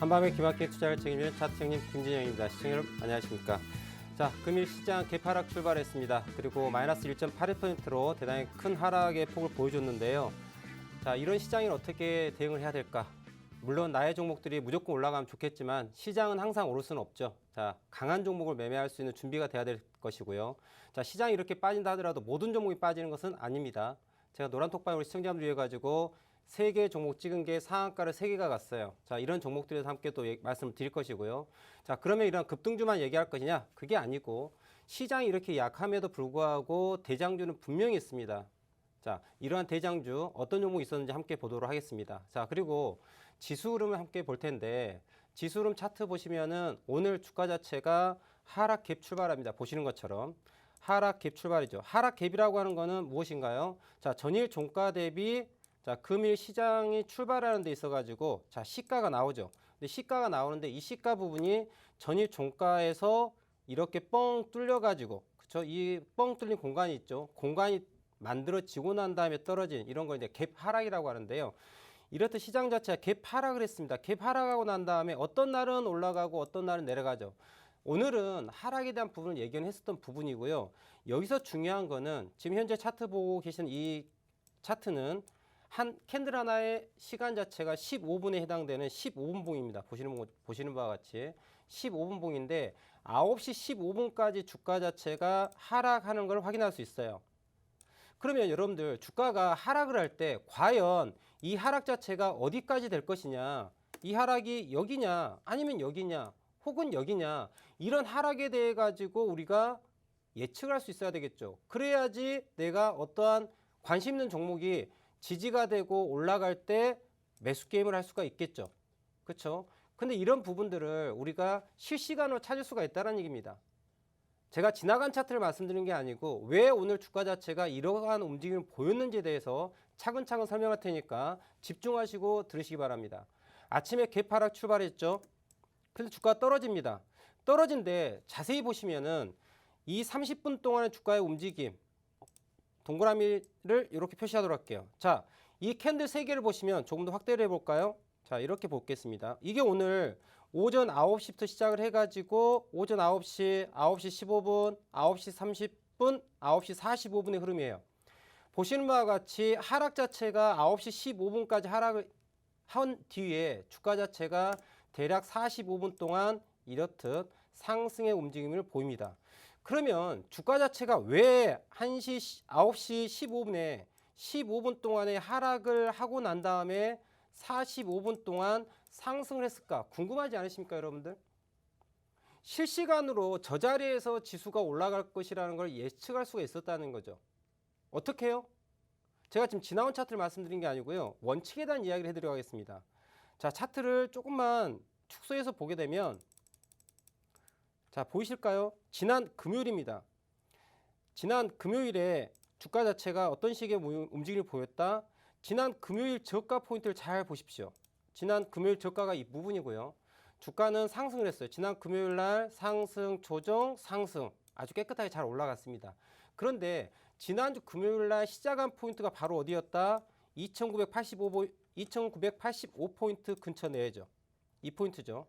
한밤의 기막히게 투자를 책임지는 차트 형님 김진영입니다. 시청자 여러분 안녕하십니까. 자, 금일 시장 개파락 출발했습니다. 그리고 마이너스 1.81%로 대단히 큰 하락의 폭을 보여줬는데요. 자, 이런 시장에 어떻게 대응을 해야 될까? 물론 나의 종목들이 무조건 올라가면 좋겠지만 시장은 항상 오를 수는 없죠. 자, 강한 종목을 매매할 수 있는 준비가 돼야 될 것이고요. 자, 시장이 이렇게 빠진다 하더라도 모든 종목이 빠지는 것은 아닙니다. 제가 노란톡방에 우리 시청자분들 위해 가지고 3개 종목 찍은 게 상한가를 3개가 갔어요. 자, 이런 종목들에서 함께 또 말씀을 드릴 것이고요. 자, 그러면 이런 급등주만 얘기할 것이냐? 그게 아니고 시장이 이렇게 약함에도 불구하고 대장주는 분명히 있습니다. 자, 이러한 대장주 어떤 종목이 있었는지 함께 보도록 하겠습니다. 자, 그리고 지수 흐름을 함께 볼 텐데 지수 흐름 차트 보시면은 오늘 주가 자체가 하락 갭 출발합니다. 보시는 것처럼 하락 갭 출발이죠. 하락 갭이라고 하는 거는 무엇인가요? 자, 전일 종가 대비 자, 금일 시장이 출발하는 데 있어 가지고 자, 시가가 나오죠. 근데 시가가 나오는데 이 시가 부분이 전일 종가에서 이렇게 뻥 뚫려 가지고 그렇죠? 이 뻥 뚫린 공간이 있죠. 공간이 만들어지고 난 다음에 떨어진 이런 걸 이제 갭 하락이라고 하는데요. 이렇듯 시장 자체가 갭 하락을 했습니다. 갭 하락하고 난 다음에 어떤 날은 올라가고 어떤 날은 내려가죠. 오늘은 하락에 대한 부분을 예견했었던 부분이고요. 여기서 중요한 거는 지금 현재 차트 보고 계신 이 차트는 한 캔들 하나의 시간 자체가 15분에 해당되는 15분봉입니다. 보시는 바와 같이 15분봉인데 9시 15분까지 주가 자체가 하락하는 걸 확인할 수 있어요. 그러면 여러분들 주가가 하락을 할 때 과연 이 하락 자체가 어디까지 될 것이냐, 이 하락이 여기냐 아니면 여기냐 혹은 여기냐, 이런 하락에 대해 가지고 우리가 예측을 할 수 있어야 되겠죠. 그래야지 내가 어떠한 관심 있는 종목이 지지가 되고 올라갈 때 매수 게임을 할 수가 있겠죠. 그렇죠? 근데 이런 부분들을 우리가 실시간으로 찾을 수가 있다는 얘기입니다. 제가 지나간 차트를 말씀드리는 게 아니고 왜 오늘 주가 자체가 이러한 움직임을 보였는지에 대해서 차근차근 설명할 테니까 집중하시고 들으시기 바랍니다. 아침에 갭 하락 출발했죠. 그래서 주가가 떨어집니다. 떨어진데 자세히 보시면은 이 30분 동안의 주가의 움직임, 동그라미를 이렇게 표시하도록 할게요. 자, 이 캔들 3개를 보시면 조금 더 확대를 해볼까요? 자, 이렇게 보겠습니다. 이게 오늘 오전 9시부터 시작을 해가지고 오전 9시, 9시 15분, 9시 30분, 9시 45분의 흐름이에요. 보시는 바와 같이 하락 자체가 9시 15분까지 하락을 한 뒤에 주가 자체가 대략 45분 동안 이렇듯 상승의 움직임을 보입니다. 그러면 주가 자체가 왜 9시 15분에 15분 동안의 하락을 하고 난 다음에 45분 동안 상승을 했을까? 궁금하지 않으십니까, 여러분들? 실시간으로 저 자리에서 지수가 올라갈 것이라는 걸 예측할 수가 있었다는 거죠. 어떻게 해요? 제가 지금 지나온 차트를 말씀드린 게 아니고요. 원칙에 대한 이야기를 해드려 가겠습니다. 자, 차트를 조금만 축소해서 보게 되면 자, 보이실까요? 지난 금요일입니다. 지난 금요일에 주가 자체가 어떤 식의 움직임을 보였다? 지난 금요일 저가 포인트를 잘 보십시오. 지난 금요일 저가가 이 부분이고요. 주가는 상승을 했어요. 지난 금요일 날 상승, 조정, 상승 아주 깨끗하게 잘 올라갔습니다. 그런데 지난주 금요일 날 시작한 포인트가 바로 어디였다? 2985포인트 근처 내죠. 이 포인트죠.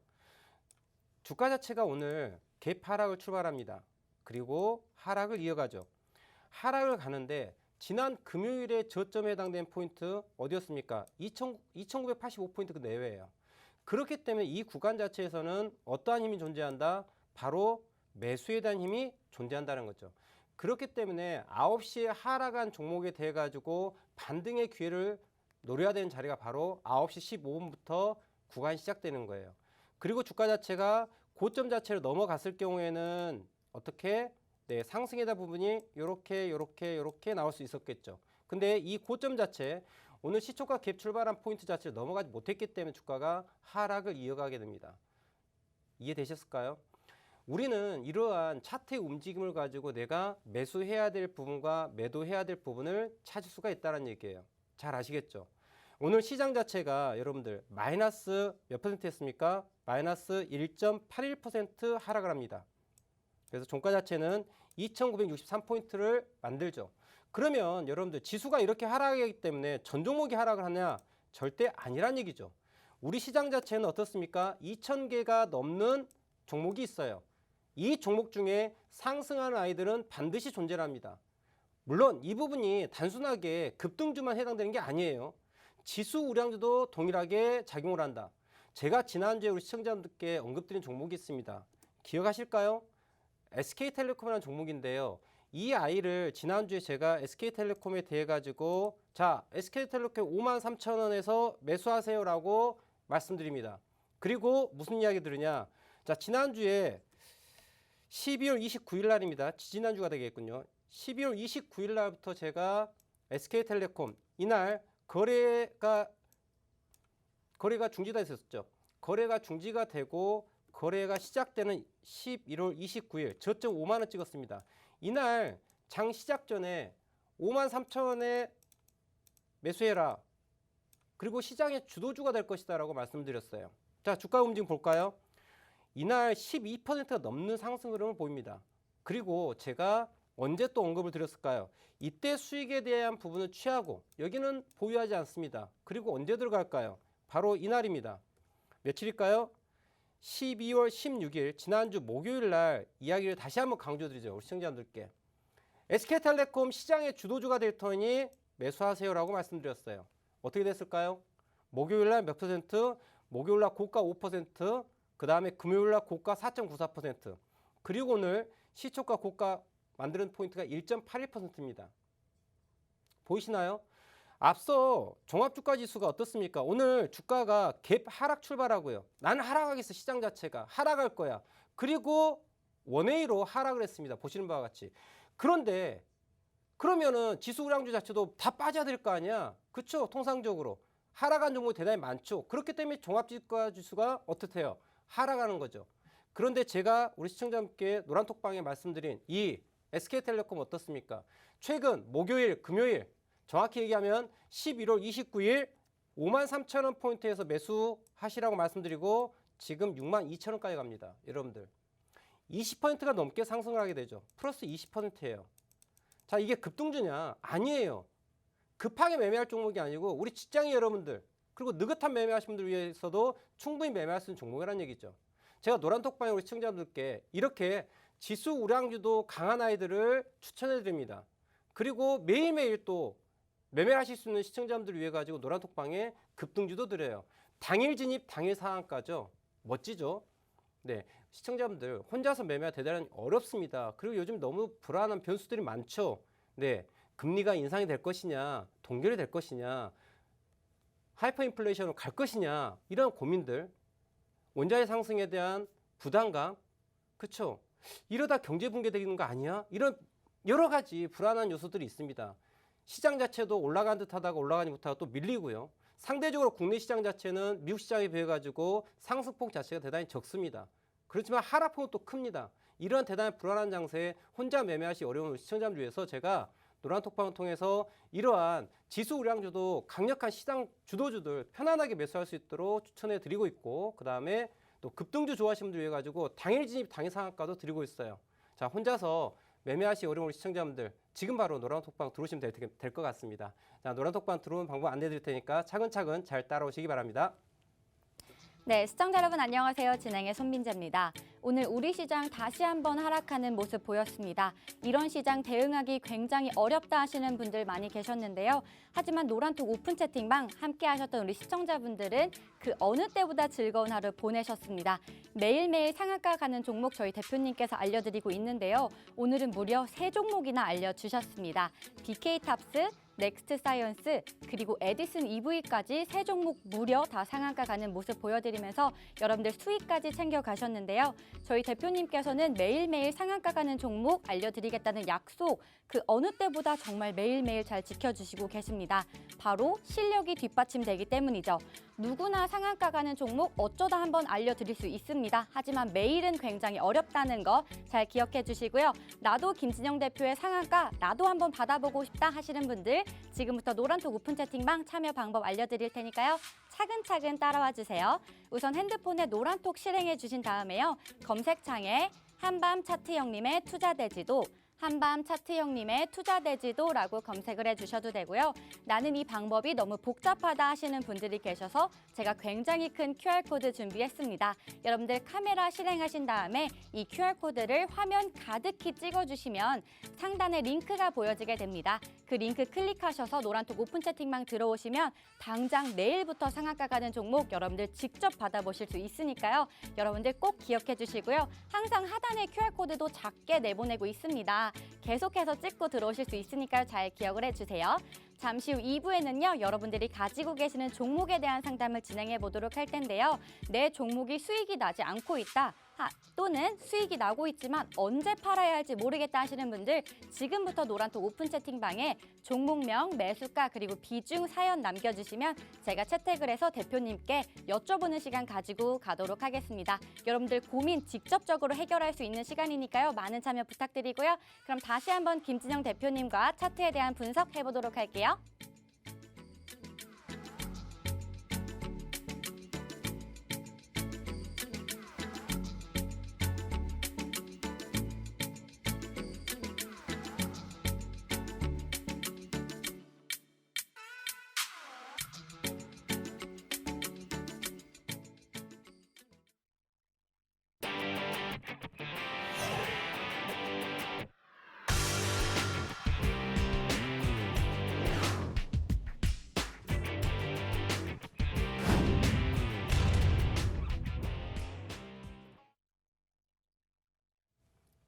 주가 자체가 오늘 갭 하락을 출발합니다. 그리고 하락을 이어가죠. 하락을 가는데 지난 금요일에 저점에 해당된 포인트 어디였습니까? 2985포인트 그 내외예요. 그렇기 때문에 이 구간 자체에서는 어떠한 힘이 존재한다? 바로 매수에 대한 힘이 존재한다는 거죠. 그렇기 때문에 9시에 하락한 종목에 대해 가지고 반등의 기회를 노려야 되는 자리가 바로 9시 15분부터 구간이 시작되는 거예요. 그리고 주가 자체가 고점 자체를 넘어갔을 경우에는 어떻게? 네, 상승에 대한 부분이 요렇게 나올 수 있었겠죠. 근데 이 고점 자체, 오늘 시초가 갭 출발한 포인트 자체를 넘어가지 못했기 때문에 주가가 하락을 이어가게 됩니다. 이해되셨을까요? 우리는 이러한 차트의 움직임을 가지고 내가 매수해야 될 부분과 매도해야 될 부분을 찾을 수가 있다는 얘기예요. 잘 아시겠죠? 오늘 시장 자체가 여러분들 마이너스 몇 퍼센트 했습니까? 마이너스 1.81% 하락을 합니다. 그래서 종가 자체는 2963포인트를 만들죠. 그러면 여러분들 지수가 이렇게 하락하기 때문에 전 종목이 하락을 하냐? 절대 아니란 얘기죠. 우리 시장 자체는 어떻습니까? 2,000개가 넘는 종목이 있어요. 이 종목 중에 상승하는 아이들은 반드시 존재합니다. 물론 이 부분이 단순하게 급등주만 해당되는 게 아니에요. 지수 우량주도 동일하게 작용을 한다. 제가 지난주에 우리 시청자분들께 언급드린 종목이 있습니다. 기억하실까요? SK텔레콤이라는 종목인데요. 이 아이를 지난주에 제가 SK텔레콤에 대해 가지고 자, SK텔레콤 53,000원에서 매수하세요라고 말씀드립니다. 그리고 무슨 이야기 들으냐? 자, 지난주에 12월 29일 날입니다. 지난주가 되겠군요. 12월 29일 날부터 제가 SK텔레콤 이날 거래가 중지가 있었죠. 거래가 중지가 되고 거래가 시작되는 11월 29일 저점 5만 원 찍었습니다. 이날 장 시작 전에 53,000원에 매수해라. 그리고 시장의 주도주가 될 것이다 라고 말씀드렸어요. 자, 주가 움직임 볼까요? 이날 12%가 넘는 상승 흐름을 보입니다. 그리고 제가 언제 또 언급을 드렸을까요? 이때 수익에 대한 부분을 취하고 여기는 보유하지 않습니다. 그리고 언제 들어갈까요? 바로 이날입니다. 며칠일까요? 12월 16일 지난주 목요일 날 이야기를 다시 한번 강조드리죠. 우리 시청자분들께. SK텔레콤 시장의 주도주가 될 터니 매수하세요라고 말씀드렸어요. 어떻게 됐을까요? 목요일 날 몇 퍼센트? 목요일 날 고가 5%, 그 다음에 금요일 날 고가 4.94%, 그리고 오늘 시초가 고가 만드는 포인트가 1.81%입니다. 보이시나요? 앞서 종합주가지수가 어떻습니까? 오늘 주가가 갭 하락 출발하고요. 나는 하락하겠어. 시장 자체가 하락할 거야. 그리고 원웨이로 하락을 했습니다. 보시는 바와 같이. 그런데 그러면은 지수 우량주 자체도 다 빠져야 될 거 아니야? 그렇죠? 통상적으로 하락한 종목이 대단히 많죠. 그렇기 때문에 종합주가지수가 어떻대요? 하락하는 거죠. 그런데 제가 우리 시청자분께 노란톡방에 말씀드린 이 SK텔레콤 어떻습니까? 최근 목요일, 금요일 정확히 얘기하면 11월 29일 53,000원 포인트에서 매수하시라고 말씀드리고 지금 62,000원까지 갑니다. 여러분들 20%가 넘게 상승을 하게 되죠. 플러스 20%예요. 자, 이게 급등주냐? 아니에요. 급하게 매매할 종목이 아니고 우리 직장인 여러분들 그리고 느긋한 매매하시는 분들 위해서도 충분히 매매할 수 있는 종목이라는 얘기죠. 제가 노란톡방에 우리 시청자분들께 이렇게 지수 우량주도 강한 아이들을 추천해 드립니다. 그리고 매일매일 또 매매하실 수 있는 시청자분들을 위해 가지고 노란톡방에 급등주도 드려요. 당일 진입, 당일 상한가죠. 멋지죠? 네, 시청자분들 혼자서 매매가 대단히 어렵습니다. 그리고 요즘 너무 불안한 변수들이 많죠. 네, 금리가 인상이 될 것이냐, 동결이 될 것이냐, 하이퍼 인플레이션으로 갈 것이냐, 이런 고민들, 원자재 상승에 대한 부담감, 그렇죠? 이러다 경제 붕괴되는 거 아니야? 이런 여러 가지 불안한 요소들이 있습니다. 시장 자체도 올라간 듯 하다가 올라가지 못하고 또 밀리고요. 상대적으로 국내 시장 자체는 미국 시장에 비해 가지고 상승폭 자체가 대단히 적습니다. 그렇지만 하락폭은 또 큽니다. 이런 대단히 불안한 장세에 혼자 매매하시 어려운 시청자분들 위해서 제가 노란톡방을 통해서 이러한 지수 우량주도 강력한 시장 주도주들 편안하게 매수할 수 있도록 추천해 드리고 있고, 그 다음에 또 급등주 좋아하시는 분들 위해 가지고 당일 진입 당일 상한가도 드리고 있어요. 자, 혼자서 매매하시 어려운 우리 시청자분들 지금 바로 노란톡방 들어오시면 될 것 같습니다. 자, 노란톡방 들어오는 방법 안내해 드릴 테니까 차근차근 잘 따라오시기 바랍니다. 네, 시청자 여러분 안녕하세요. 진행의 손민재입니다. 오늘 우리 시장 다시 한번 하락하는 모습 보였습니다. 이런 시장 대응하기 굉장히 어렵다 하시는 분들 많이 계셨는데요. 하지만 노란톡 오픈 채팅방 함께 하셨던 우리 시청자분들은 그 어느 때보다 즐거운 하루 보내셨습니다. 매일매일 상한가 가는 종목 저희 대표님께서 알려드리고 있는데요. 오늘은 무려 3종목이나 알려주셨습니다. BK탑스, 넥스트 사이언스, 그리고 에디슨 EV까지 3종목 무려 다 상한가 가는 모습 보여드리면서 여러분들 수익까지 챙겨가셨는데요. 저희 대표님께서는 매일매일 상한가 가는 종목 알려드리겠다는 약속, 그 어느 때보다 정말 매일매일 잘 지켜주시고 계십니다. 바로 실력이 뒷받침되기 때문이죠. 누구나 상한가 가는 종목 어쩌다 한번 알려드릴 수 있습니다. 하지만 매일은 굉장히 어렵다는 거 잘 기억해 주시고요. 나도 김진영 대표의 상한가 나도 한번 받아보고 싶다 하시는 분들 지금부터 노란톡 오픈 채팅방 참여 방법 알려드릴 테니까요. 차근차근 따라와 주세요. 우선 핸드폰에 노란톡 실행해 주신 다음에요. 검색창에 한밤 차트 형님의 투자대지도, 한밤 차트 형님의 투자대지도라고 검색을 해주셔도 되고요. 나는 이 방법이 너무 복잡하다 하시는 분들이 계셔서 제가 굉장히 큰 QR코드 준비했습니다. 여러분들 카메라 실행하신 다음에 이 QR코드를 화면 가득히 찍어주시면 상단에 링크가 보여지게 됩니다. 그 링크 클릭하셔서 노란톡 오픈 채팅방 들어오시면 당장 내일부터 상한가 가는 종목 여러분들 직접 받아보실 수 있으니까요. 여러분들 꼭 기억해 주시고요. 항상 하단에 QR코드도 작게 내보내고 있습니다. 계속해서 찍고 들어오실 수 있으니까요. 잘 기억을 해주세요. 잠시 후 2부에는요. 여러분들이 가지고 계시는 종목에 대한 상담을 진행해 보도록 할 텐데요. 내 종목이 수익이 나지 않고 있다. 또는 수익이 나고 있지만 언제 팔아야 할지 모르겠다 하시는 분들 지금부터 노란톡 오픈 채팅방에 종목명, 매수가 그리고 비중 사연 남겨주시면 제가 채택을 해서 대표님께 여쭤보는 시간 가지고 가도록 하겠습니다. 여러분들 고민 직접적으로 해결할 수 있는 시간이니까요. 많은 참여 부탁드리고요. 그럼 다시 한번 김진영 대표님과 차트에 대한 분석 해보도록 할게요.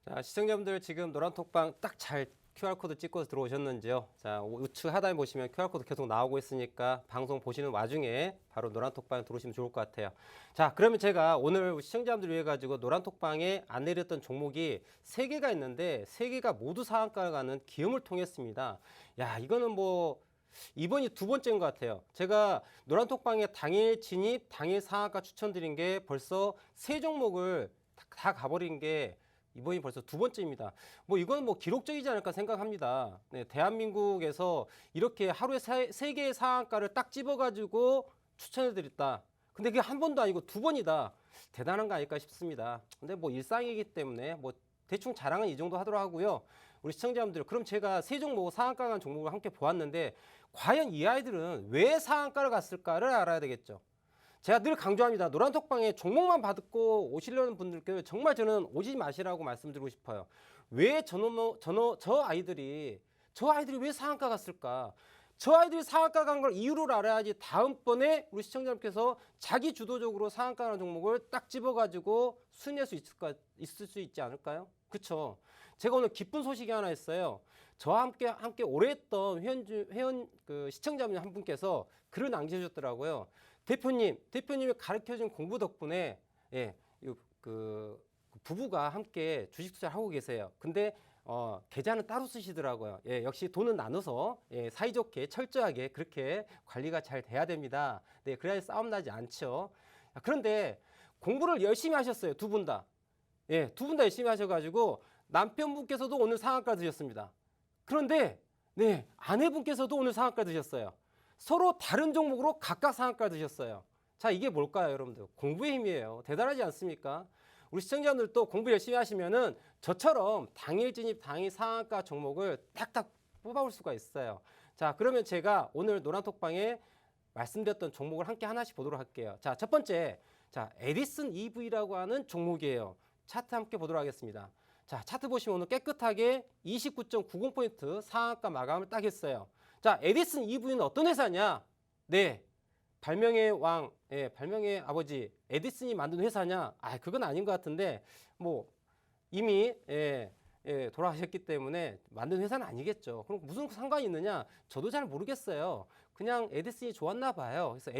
자, 시청자분들 지금 노란톡방 딱 잘 QR코드 찍고 들어오셨는지요? 자, 우측 하단에 보시면 QR코드 계속 나오고 있으니까 방송 보시는 와중에 바로 노란톡방에 들어오시면 좋을 것 같아요. 자, 그러면 제가 오늘 시청자분들 위해 가지고 노란톡방에 안내드렸던 종목이 3개가 있는데 3개가 모두 상한가를 가는 기음을 통했습니다. 야, 이거는 뭐 이번이 2번째인 것 같아요. 제가 노란톡방에 당일 진입, 당일 상한가 추천드린 게 벌써 3종목을 다 가버린 게 이번이 벌써 2번째입니다. 뭐 이건 뭐 기록적이지 않을까 생각합니다. 네, 대한민국에서 이렇게 하루에 3개의 상한가를 딱 집어가지고 추천해드렸다. 근데 그게 한 번도 아니고 2번이다. 대단한 거 아닐까 싶습니다. 근데 뭐 일상이기 때문에 뭐 대충 자랑은 이 정도 하도록 하고요. 우리 시청자분들, 그럼 제가 3종목 상한가 간 종목을 함께 보았는데 과연 이 아이들은 왜 상한가를 갔을까를 알아야 되겠죠. 제가 늘 강조합니다. 노란톡방에 종목만 받고 오시려는 분들께 정말 저는 오지 마시라고 말씀드리고 싶어요. 왜 저 아이들이 왜 상한가 갔을까? 저 아이들이 상한가 간 걸 이유를 알아야지 다음번에 우리 시청자님께서 자기 주도적으로 상한가 가는 종목을 딱 집어가지고 순위할 수 있을 수 있지 않을까요? 그렇죠. 제가 오늘 기쁜 소식이 하나 있어요. 저와 함께 오래 했던 회원 시청자분 한 분께서 글을 남겨주셨더라고요. 대표님이 가르쳐준 공부 덕분에 부부가 함께 주식 투자를 하고 계세요. 근데 계좌는 따로 쓰시더라고요. 예, 역시 돈은 나눠서 사이좋게 철저하게 그렇게 관리가 잘 돼야 됩니다. 네, 그래야 싸움 나지 않죠. 그런데 공부를 열심히 하셨어요. 두 분 다. 예, 두 분 다 열심히 하셔가지고 남편분께서도 오늘 상한가 드셨습니다. 그런데 아내분께서도 오늘 상한가 드셨어요. 서로 다른 종목으로 각각 상한가 드셨어요. 자, 이게 뭘까요, 여러분들? 공부의 힘이에요. 대단하지 않습니까? 우리 시청자분들도 공부 열심히 하시면은 저처럼 당일 진입, 당일 상한가 종목을 딱딱 뽑아올 수가 있어요. 자, 그러면 제가 오늘 노란톡방에 말씀드렸던 종목을 함께 하나씩 보도록 할게요. 자, 첫 번째, 에디슨 EV라고 하는 종목이에요. 차트 함께 보도록 하겠습니다. 자, 차트 보시면 오늘 깨끗하게 29.90포인트 상한가 마감을 딱 했어요. 자, 에디슨 EV는 어떤 회사냐? 네, 발명의 왕, 발명의 아버지 에디슨이 만든 회사냐? 그건 아닌 것 같은데 뭐 이미 돌아가셨기 때문에 만든 회사는 아니겠죠. 그럼 무슨 상관이 있느냐? 저도 잘 모르겠어요. 그냥 에디슨이 좋았나 봐요. 그래서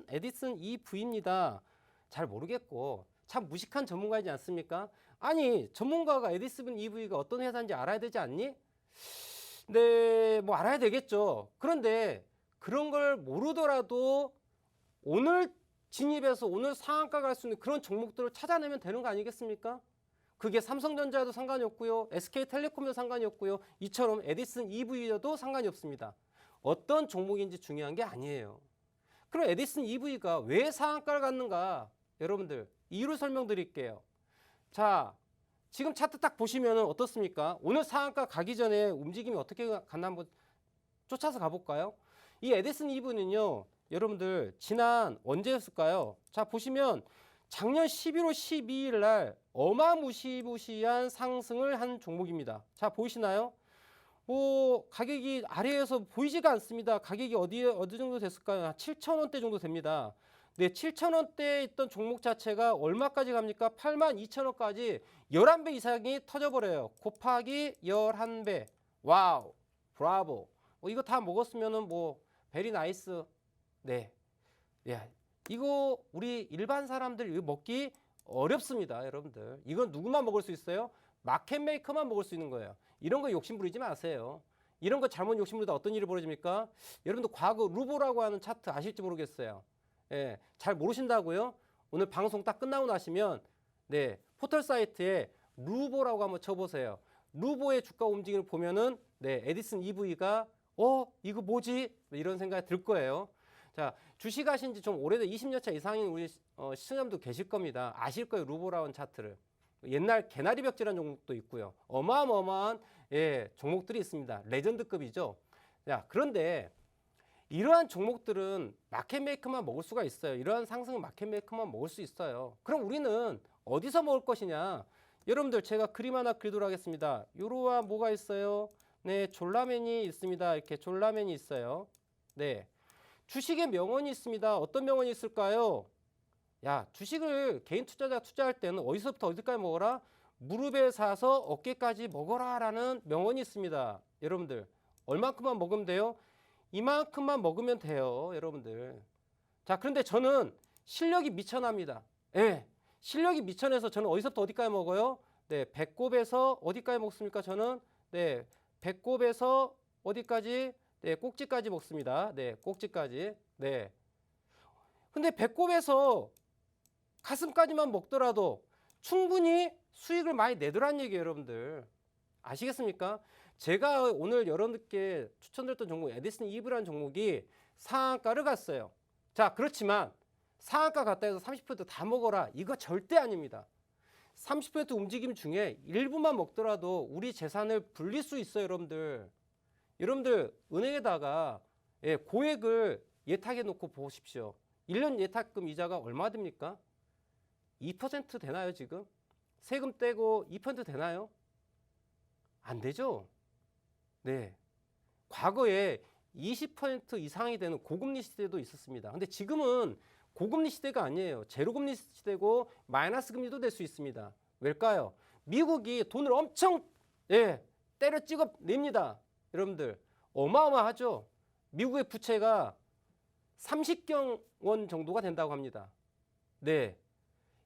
에디슨 EV입니다. 잘 모르겠고 참 무식한 전문가이지 않습니까? 아니, 전문가가 에디슨 EV가 어떤 회사인지 알아야 되지 않니? 네, 뭐 알아야 되겠죠. 그런데 그런 걸 모르더라도 오늘 진입해서 오늘 상한가 갈 수 있는 그런 종목들을 찾아내면 되는 거 아니겠습니까? 그게 삼성전자에도 상관이 없고요. SK텔레콤에도 상관이 없고요. 이처럼 에디슨 EV에도 상관이 없습니다. 어떤 종목인지 중요한 게 아니에요. 그럼 에디슨 EV가 왜 상한가를 갔는가? 여러분들 이유를 설명드릴게요. 자, 지금 차트 딱 보시면 어떻습니까? 오늘 상한가 가기 전에 움직임이 어떻게 갔나 한번 쫓아서 가볼까요? 이 에디슨 이브는요, 여러분들 지난 언제였을까요? 자, 보시면 작년 11월 12일 날 어마무시무시한 상승을 한 종목입니다. 자, 보이시나요? 뭐 가격이 아래에서 보이지가 않습니다. 가격이 어디 정도 됐을까요? 7,000원대 정도 됩니다. 네, 7,000원대에 있던 종목 자체가 얼마까지 갑니까? 82,000원까지 11배 이상이 터져버려요. 곱하기 11배. 와우, 브라보. 이거 다 먹었으면은 뭐 베리 나이스. 네, 야, 이거 우리 일반 사람들 이거 먹기 어렵습니다, 여러분들. 이건 누구만 먹을 수 있어요? 마켓 메이커만 먹을 수 있는 거예요. 이런 거 욕심 부리지 마세요. 이런 거 잘못 욕심 부리다 어떤 일이 벌어집니까? 여러분들 과거 루보라고 하는 차트 아실지 모르겠어요. 예, 잘 모르신다고요? 오늘 방송 딱 끝나고 나시면 네, 포털 사이트에 루보라고 한번 쳐보세요. 루보의 주가 움직임을 보면은 네, 에디슨 EV가 이거 뭐지? 이런 생각이 들 거예요. 자, 주식하신 지 좀 오래된 20년차 이상인 우리 시청자분도 계실 겁니다. 아실 거예요, 루보라는 차트를. 옛날 개나리 벽지라는 종목도 있고요. 어마어마한 예, 종목들이 있습니다. 레전드급이죠. 자, 그런데 이러한 종목들은 마켓메이커만 먹을 수가 있어요. 이러한 상승은 마켓메이커만 먹을 수 있어요. 그럼 우리는 어디서 먹을 것이냐? 여러분들 제가 그림 하나 그리도록 하겠습니다. 요러한 뭐가 있어요? 네, 졸라맨이 있습니다. 이렇게 졸라맨이 있어요. 네, 주식의 명언이 있습니다. 어떤 명언이 있을까요? 야, 주식을 개인 투자자가 투자할 때는 어디서부터 어디까지 먹어라? 무릎에 사서 어깨까지 먹어라 라는 명언이 있습니다. 여러분들 얼만큼만 먹으면 돼요? 이만큼만 먹으면 돼요, 여러분들. 자, 그런데 저는 실력이 미천합니다. 예, 실력이 미천해서 저는 어디서부터 어디까지 먹어요? 네, 배꼽에서 어디까지 먹습니까? 저는 네, 배꼽에서 어디까지? 네, 꼭지까지 먹습니다. 네, 꼭지까지. 네. 근데 배꼽에서 가슴까지만 먹더라도 충분히 수익을 많이 내더란 얘기예요, 여러분들. 아시겠습니까? 제가 오늘 여러분들께 추천드렸던 종목 에디슨 이브라는 종목이 상한가를 갔어요. 자, 그렇지만 상한가 갔다 해서 30%다 먹어라. 이거 절대 아닙니다. 30% 움직임 중에 일부만 먹더라도 우리 재산을 불릴 수 있어요, 여러분들. 여러분들 은행에다가 예, 고액을 예탁해 놓고 보십시오. 1년 예탁금 이자가 얼마 됩니까? 2% 되나요, 지금? 세금 떼고 2% 되나요? 안 되죠? 네. 과거에 20% 이상이 되는 고금리 시대도 있었습니다. 근데 지금은 고금리 시대가 아니에요. 제로금리 시대고 마이너스 금리도 될 수 있습니다. 왜일까요? 미국이 돈을 엄청 때려 찍어 냅니다. 여러분들 어마어마하죠? 미국의 부채가 30경 원 정도가 된다고 합니다. 네.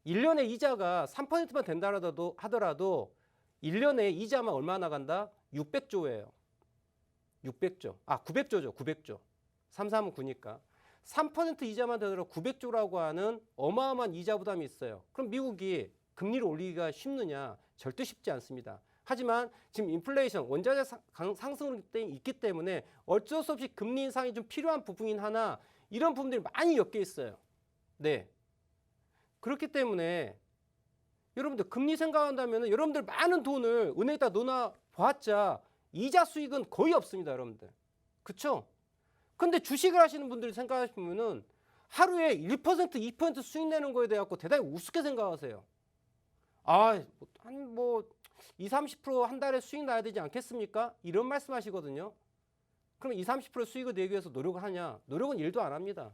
1년에 이자가 3%만 된다 하더라도 1년에 이자만 얼마 나간다? 600조예요. 600조. 900조죠. 900조. 3, 3은 9니까. 3% 이자만 되더라도 900조라고 하는 어마어마한 이자 부담이 있어요. 그럼 미국이 금리를 올리기가 쉽느냐? 절대 쉽지 않습니다. 하지만 지금 인플레이션, 원자재 상승이 있기 때문에 어쩔 수 없이 금리 인상이 좀 필요한 부분이긴 하나 이런 부분들이 많이 엮여 있어요. 네. 그렇기 때문에 여러분들 금리 생각한다면 여러분들 많은 돈을 은행에다 넣어놔 봤자 이자 수익은 거의 없습니다, 여러분들. 그쵸? 근데 주식을 하시는 분들이 생각하시면은 하루에 1%, 2% 수익 내는 거에 대해 대단히 우습게 생각하세요. 한 2, 30%한 달에 수익 나야 되지 않겠습니까? 이런 말씀 하시거든요. 그럼 2, 30% 수익을 내기 위해서 노력을 하냐? 노력은 1도 안 합니다.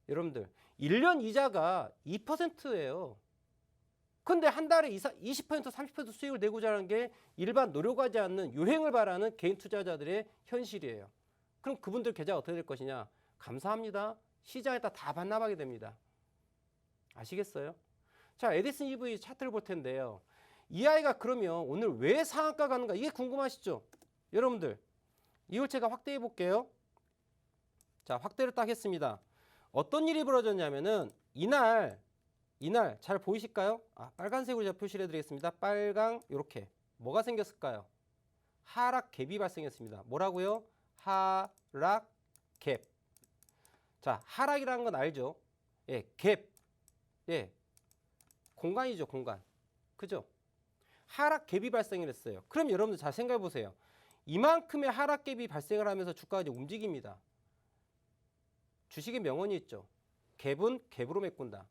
여러분들 1년 이자가 2%예요. 근데 한 달에 20%, 30% 수익을 내고자 하는 게 일반 노력하지 않는 유행을 바라는 개인 투자자들의 현실이에요. 그럼 그분들 계좌가 어떻게 될 것이냐? 감사합니다. 시장에다 다 반납하게 됩니다. 아시겠어요? 자, 에디슨 EV 차트를 볼 텐데요. 이 아이가 그러면 오늘 왜 상한가 가는가? 이게 궁금하시죠? 여러분들 이걸 제가 확대해 볼게요. 자, 확대를 딱 했습니다. 어떤 일이 벌어졌냐면은 이날 잘 보이실까요? 빨간색으로 제가 표시를 해드리겠습니다. 빨강 이렇게 뭐가 생겼을까요? 하락 갭이 발생했습니다. 뭐라고요? 하락 갭. 자, 하락이라는 건 알죠? 예, 갭. 예, 공간이죠, 공간. 그죠? 하락 갭이 발생을 했어요. 그럼 여러분들 잘 생각해 보세요. 이만큼의 하락 갭이 발생을 하면서 주가가 이제 움직입니다. 주식의 명언이 있죠. 갭은 갭으로 메꾼다.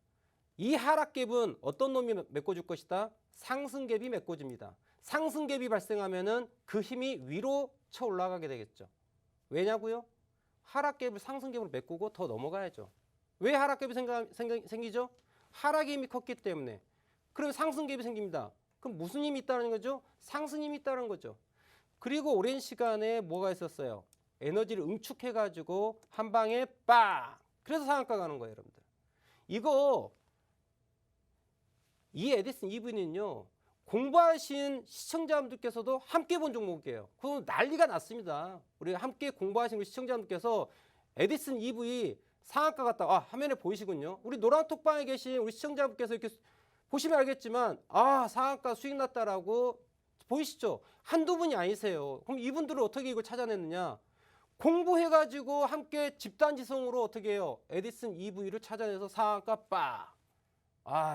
이 하락 갭은 어떤 놈이 메꿔줄 것이다? 상승 갭이 메꿔줍니다. 상승 갭이 발생하면은 그 힘이 위로 쳐 올라가게 되겠죠. 왜냐고요? 하락 갭을 상승 갭으로 메꾸고 더 넘어가야죠. 왜 하락 갭이 생기죠? 하락의 힘이 컸기 때문에. 그럼 상승 갭이 생깁니다. 그럼 무슨 힘이 있다는 거죠? 상승 힘이 있다는 거죠. 그리고 오랜 시간에 뭐가 있었어요? 에너지를 응축해가지고 한 방에 빵! 그래서 상한가 가는 거예요, 여러분들. 이 에디슨 EV는요, 공부하신 시청자분들께서도 함께 본 종목이에요. 그건 난리가 났습니다. 우리 함께 공부하신 우리 시청자분들께서 에디슨 EV 상한가 갔다, 화면에 보이시군요. 우리 노란톡방에 계신 우리 시청자분께서 이렇게 보시면 알겠지만, 상한가 수익 났다라고 보이시죠? 한두 분이 아니세요. 그럼 이분들은 어떻게 이걸 찾아냈느냐? 공부해가지고 함께 집단지성으로 어떻게 해요? 에디슨 EV를 찾아내서 상한가 빠.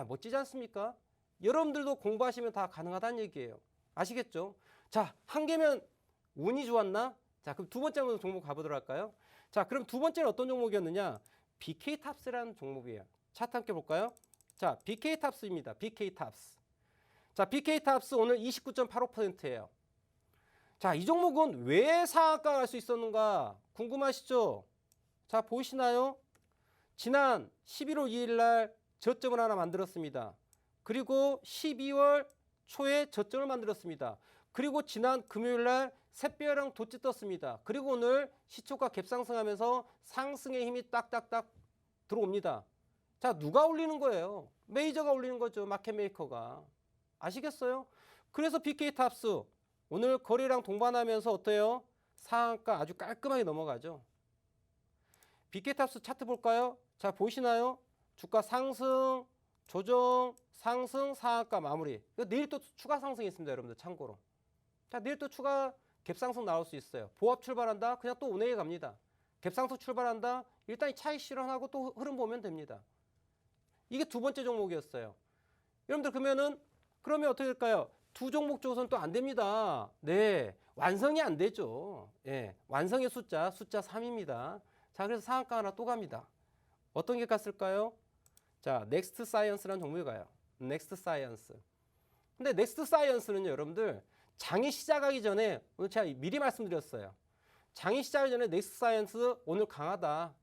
멋지지 않습니까? 여러분들도 공부하시면 다 가능하다는 얘기예요. 아시겠죠? 자, 한 개면 운이 좋았나? 자, 그럼 두 번째 종목 가보도록 할까요? 자, 그럼 두 번째는 어떤 종목이었느냐? BK탑스라는 종목이에요. 차트 함께 볼까요? 자, BK탑스입니다. BK탑스. 자, BK탑스 오늘 29.85%예요. 자, 이 종목은 왜 상한가 갈 수 있었는가 궁금하시죠? 자, 보이시나요? 지난 11월 2일 날 저점을 하나 만들었습니다. 그리고 12월 초에 저점을 만들었습니다. 그리고 지난 금요일 날 샛별형 돛지 떴습니다. 그리고 오늘 시초가 갭상승하면서 상승의 힘이 딱딱딱 들어옵니다. 자, 누가 올리는 거예요? 메이저가 올리는 거죠. 마켓메이커가. 아시겠어요? 그래서 BK탑스 오늘 거래량 동반하면서 어때요? 상한가 아주 깔끔하게 넘어가죠. BK탑스 차트 볼까요? 자, 보이시나요? 주가 상승, 조정, 상승, 상한가 마무리. 내일 또 추가 상승이 있습니다, 여러분들 참고로. 자, 내일 또 추가 갭상승 나올 수 있어요. 보합 출발한다? 그냥 또 운행해 갑니다. 갭상승 출발한다? 일단 이 차익 실현하고 또 흐름 보면 됩니다. 이게 두 번째 종목이었어요. 여러분들 그러면 어떻게 될까요? 두 종목 조선 또 안 됩니다. 네, 완성이 안 되죠. 예, 완성의 숫자 3입니다. 자, 그래서 상한가 하나 또 갑니다. 어떤 게 갔을까요? 자, 넥스트 사이언스라는 종목이 가요. 넥스트 사이언스. 근데 넥스트 사이언스는요, 여러분들 장이 시작하기 전에 오늘 제가 미리 말씀드렸어요. 장이 시작하기 전에 넥스트 사이언스 오늘 강하다.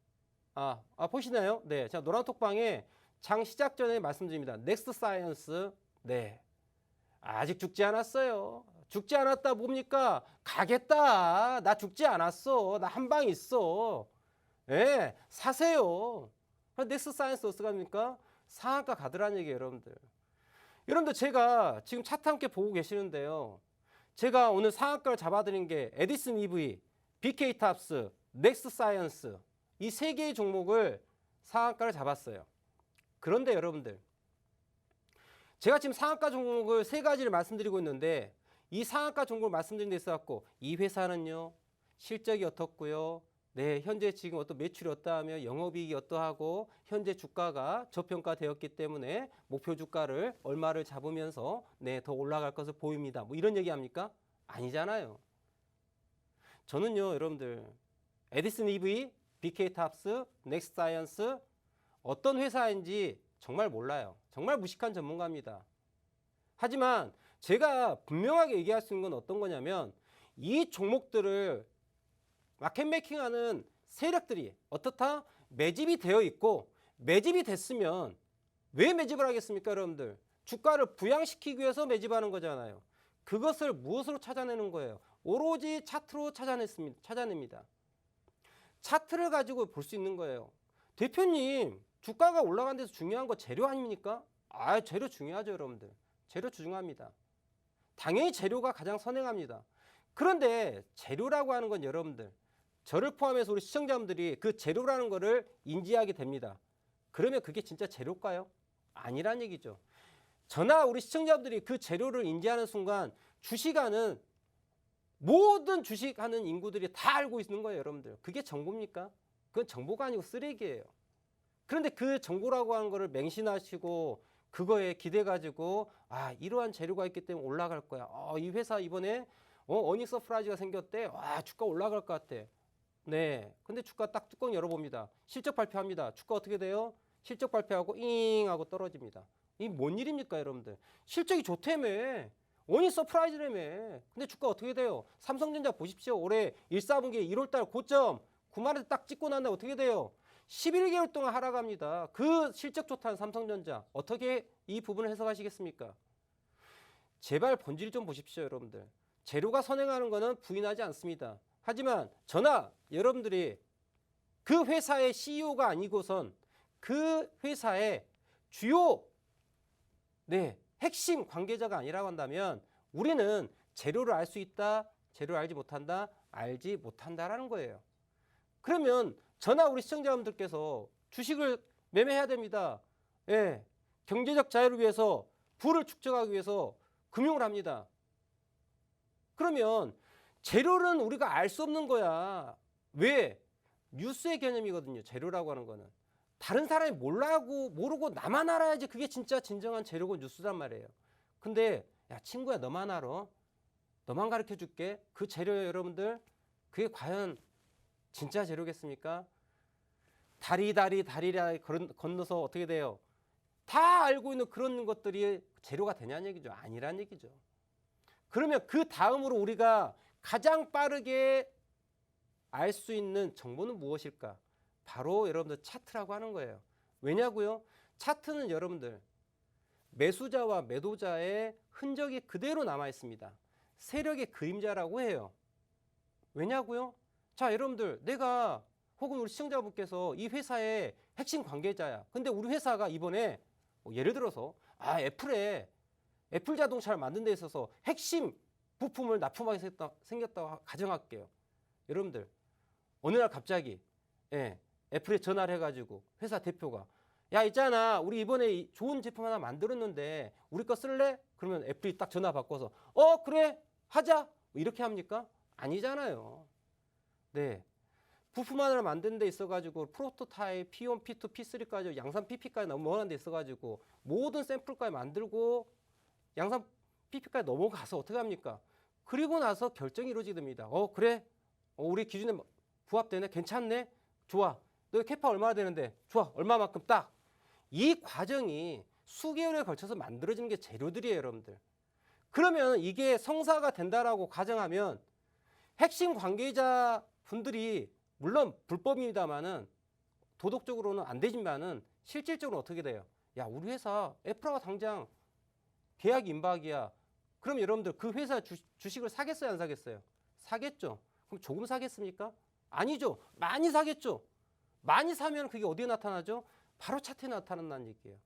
보시나요? 네, 제가 노란톡방에 장 시작 전에 말씀드립니다. 넥스트 사이언스. 네. 아직 죽지 않았어요. 죽지 않았다 뭡니까? 가겠다. 나 죽지 않았어. 나 한 방 있어. 예, 사세요. 넥스트 사이언스 어떻게 합니까? 상한가 가더라는 얘기예요, 여러분들. 여러분들 제가 지금 차트 함께 보고 계시는데요. 제가 오늘 상한가를 잡아드린 게 에디슨 EV, BK탑스, 넥스트 사이언스 이 세 개의 종목을 상한가를 잡았어요. 그런데 여러분들 제가 지금 상한가 종목을 세 가지를 말씀드리고 있는데 이 상한가 종목을 말씀드린 데 있어서 이 회사는요 실적이 어떻고요, 네, 현재 지금 어떤 매출이 어떠하며 영업이익이 어떠하고 현재 주가가 저평가되었기 때문에 목표 주가를 얼마를 잡으면서 더 올라갈 것을 보입니다. 뭐 이런 얘기 합니까? 아니잖아요. 저는요, 여러분들 에디슨 EV, BK탑스, 넥스사이언스 어떤 회사인지 정말 몰라요. 정말 무식한 전문가입니다. 하지만 제가 분명하게 얘기할 수 있는 건 어떤 거냐면 이 종목들을 마켓메이킹하는 세력들이 어떻다? 매집이 되어 있고 매집이 됐으면 왜 매집을 하겠습니까, 여러분들? 주가를 부양시키기 위해서 매집하는 거잖아요. 그것을 무엇으로 찾아내는 거예요? 오로지 차트로 찾아냅니다. 차트를 가지고 볼 수 있는 거예요. 대표님, 주가가 올라간 데서 중요한 거 재료 아닙니까? 재료 중요하죠, 여러분들. 재료 중요합니다. 당연히 재료가 가장 선행합니다. 그런데 재료라고 하는 건 여러분들, 저를 포함해서 우리 시청자분들이 그 재료라는 거를 인지하게 됩니다. 그러면 그게 진짜 재료일까요? 아니란 얘기죠. 저나 우리 시청자분들이 그 재료를 인지하는 순간 주식하는 모든 주식하는 인구들이 다 알고 있는 거예요, 여러분들. 그게 정보입니까? 그건 정보가 아니고 쓰레기예요. 그런데 그 정보라고 하는 거를 맹신하시고 그거에 기대 가지고 이러한 재료가 있기 때문에 올라갈 거야. 이 회사 이번에 어닝 서프라이즈가 생겼대. 와, 주가 올라갈 것 같아. 네. 근데 주가 딱 뚜껑 열어봅니다. 실적 발표합니다. 주가 어떻게 돼요? 실적 발표하고 잉 하고 떨어집니다. 이 뭔 일입니까, 여러분들? 실적이 좋다며. 어닝 서프라이즈라며. 근데 주가 어떻게 돼요? 삼성전자 보십시오. 올해 1, 4분기 1월달 고점 9만 원에 딱 찍고 난 다음에 어떻게 돼요? 11개월 동안 하락합니다. 그 실적 좋다는 삼성전자. 어떻게 이 부분을 해석하시겠습니까? 제발 본질 좀 보십시오, 여러분들. 재료가 선행하는 것은 부인하지 않습니다. 하지만 저나 여러분들이 그 회사의 CEO가 아니고선 그 회사의 주요 핵심 관계자가 아니라고 한다면 우리는 재료를 알 수 있다, 재료를 알지 못한다, 알지 못한다라는 거예요. 그러면 저나 우리 시청자분들께서 주식을 매매해야 됩니다. 예, 경제적 자유를 위해서 부를 축적하기 위해서 금융을 합니다. 그러면 재료는 우리가 알 수 없는 거야. 왜? 뉴스의 개념이거든요. 재료라고 하는 거는. 다른 사람이 모르고 나만 알아야지 그게 진짜 진정한 재료고 뉴스란 말이에요. 근데 야 친구야 너만 알아. 너만 가르쳐 줄게. 그 재료 여러분들 그게 과연 진짜 재료겠습니까? 다리 건너서 어떻게 돼요? 다 알고 있는 그런 것들이 재료가 되냐는 얘기죠. 아니란 얘기죠. 그러면 그 다음으로 우리가 가장 빠르게 알 수 있는 정보는 무엇일까? 바로 여러분들 차트라고 하는 거예요. 왜냐고요? 차트는 여러분들 매수자와 매도자의 흔적이 그대로 남아 있습니다. 세력의 그림자라고 해요. 왜냐고요? 자, 여러분들 내가 혹은 우리 시청자분께서 이 회사의 핵심 관계자야. 근데 우리 회사가 이번에 예를 들어서 애플 자동차를 만든 데 있어서 핵심 부품을 납품하게 생겼다고 가정할게요. 여러분들 어느 날 갑자기 애플에 전화를 해가지고 회사 대표가 야 있잖아 우리 이번에 좋은 제품 하나 만들었는데 우리 거 쓸래? 그러면 애플이 딱 전화 바꿔서 그래 하자 이렇게 합니까? 아니잖아요. 네, 부품 하나를 만드는 데 있어가지고 프로토타입 P1, P2, P3까지 양산 PP까지 넘어가는 데 있어가지고 모든 샘플까지 만들고 양산 PP까지 넘어가서 어떻게 합니까? 그리고 나서 결정이 이루어지게 됩니다. 그래 우리 기준에 부합되네 괜찮네 좋아 너 캐파 얼마나 되는데 좋아 얼마만큼 딱 이 과정이 수개월에 걸쳐서 만들어지는 게 재료들이에요 여러분들. 그러면 이게 성사가 된다라고 가정하면 핵심 관계자 분들이 물론 불법입니다만은 도덕적으로는 안 되지만은 실질적으로 어떻게 돼요? 야 우리 회사 애플하고 당장 계약 임박이야. 그럼 여러분들 그 회사 주식을 사겠어요 안 사겠어요? 사겠죠. 그럼 조금 사겠습니까? 아니죠. 많이 사겠죠. 많이 사면 그게 어디에 나타나죠? 바로 차트에 나타난다는 얘기예요.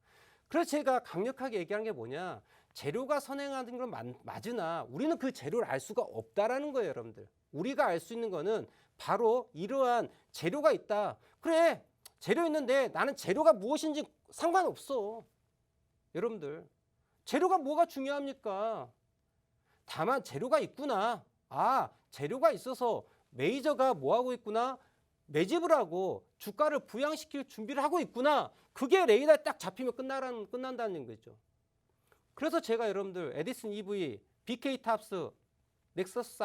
그래서 제가 강력하게 얘기하는 게 뭐냐? 재료가 선행하는 건 맞으나 우리는 그 재료를 알 수가 없다라는 거예요, 여러분들. 우리가 알 수 있는 거는 바로 이러한 재료가 있다. 그래, 재료 있는데 나는 재료가 무엇인지 상관없어. 여러분들, 재료가 뭐가 중요합니까? 다만 재료가 있구나. 재료가 있어서 메이저가 뭐 하고 있구나. 매집을 하고 주가를 부양시킬 준비를 하고 있구나. 그게 레이더에 딱 잡히면 끝난다는 거죠. 그래서 제가 여러분들 에디슨 EV, BK탑스, 넥서스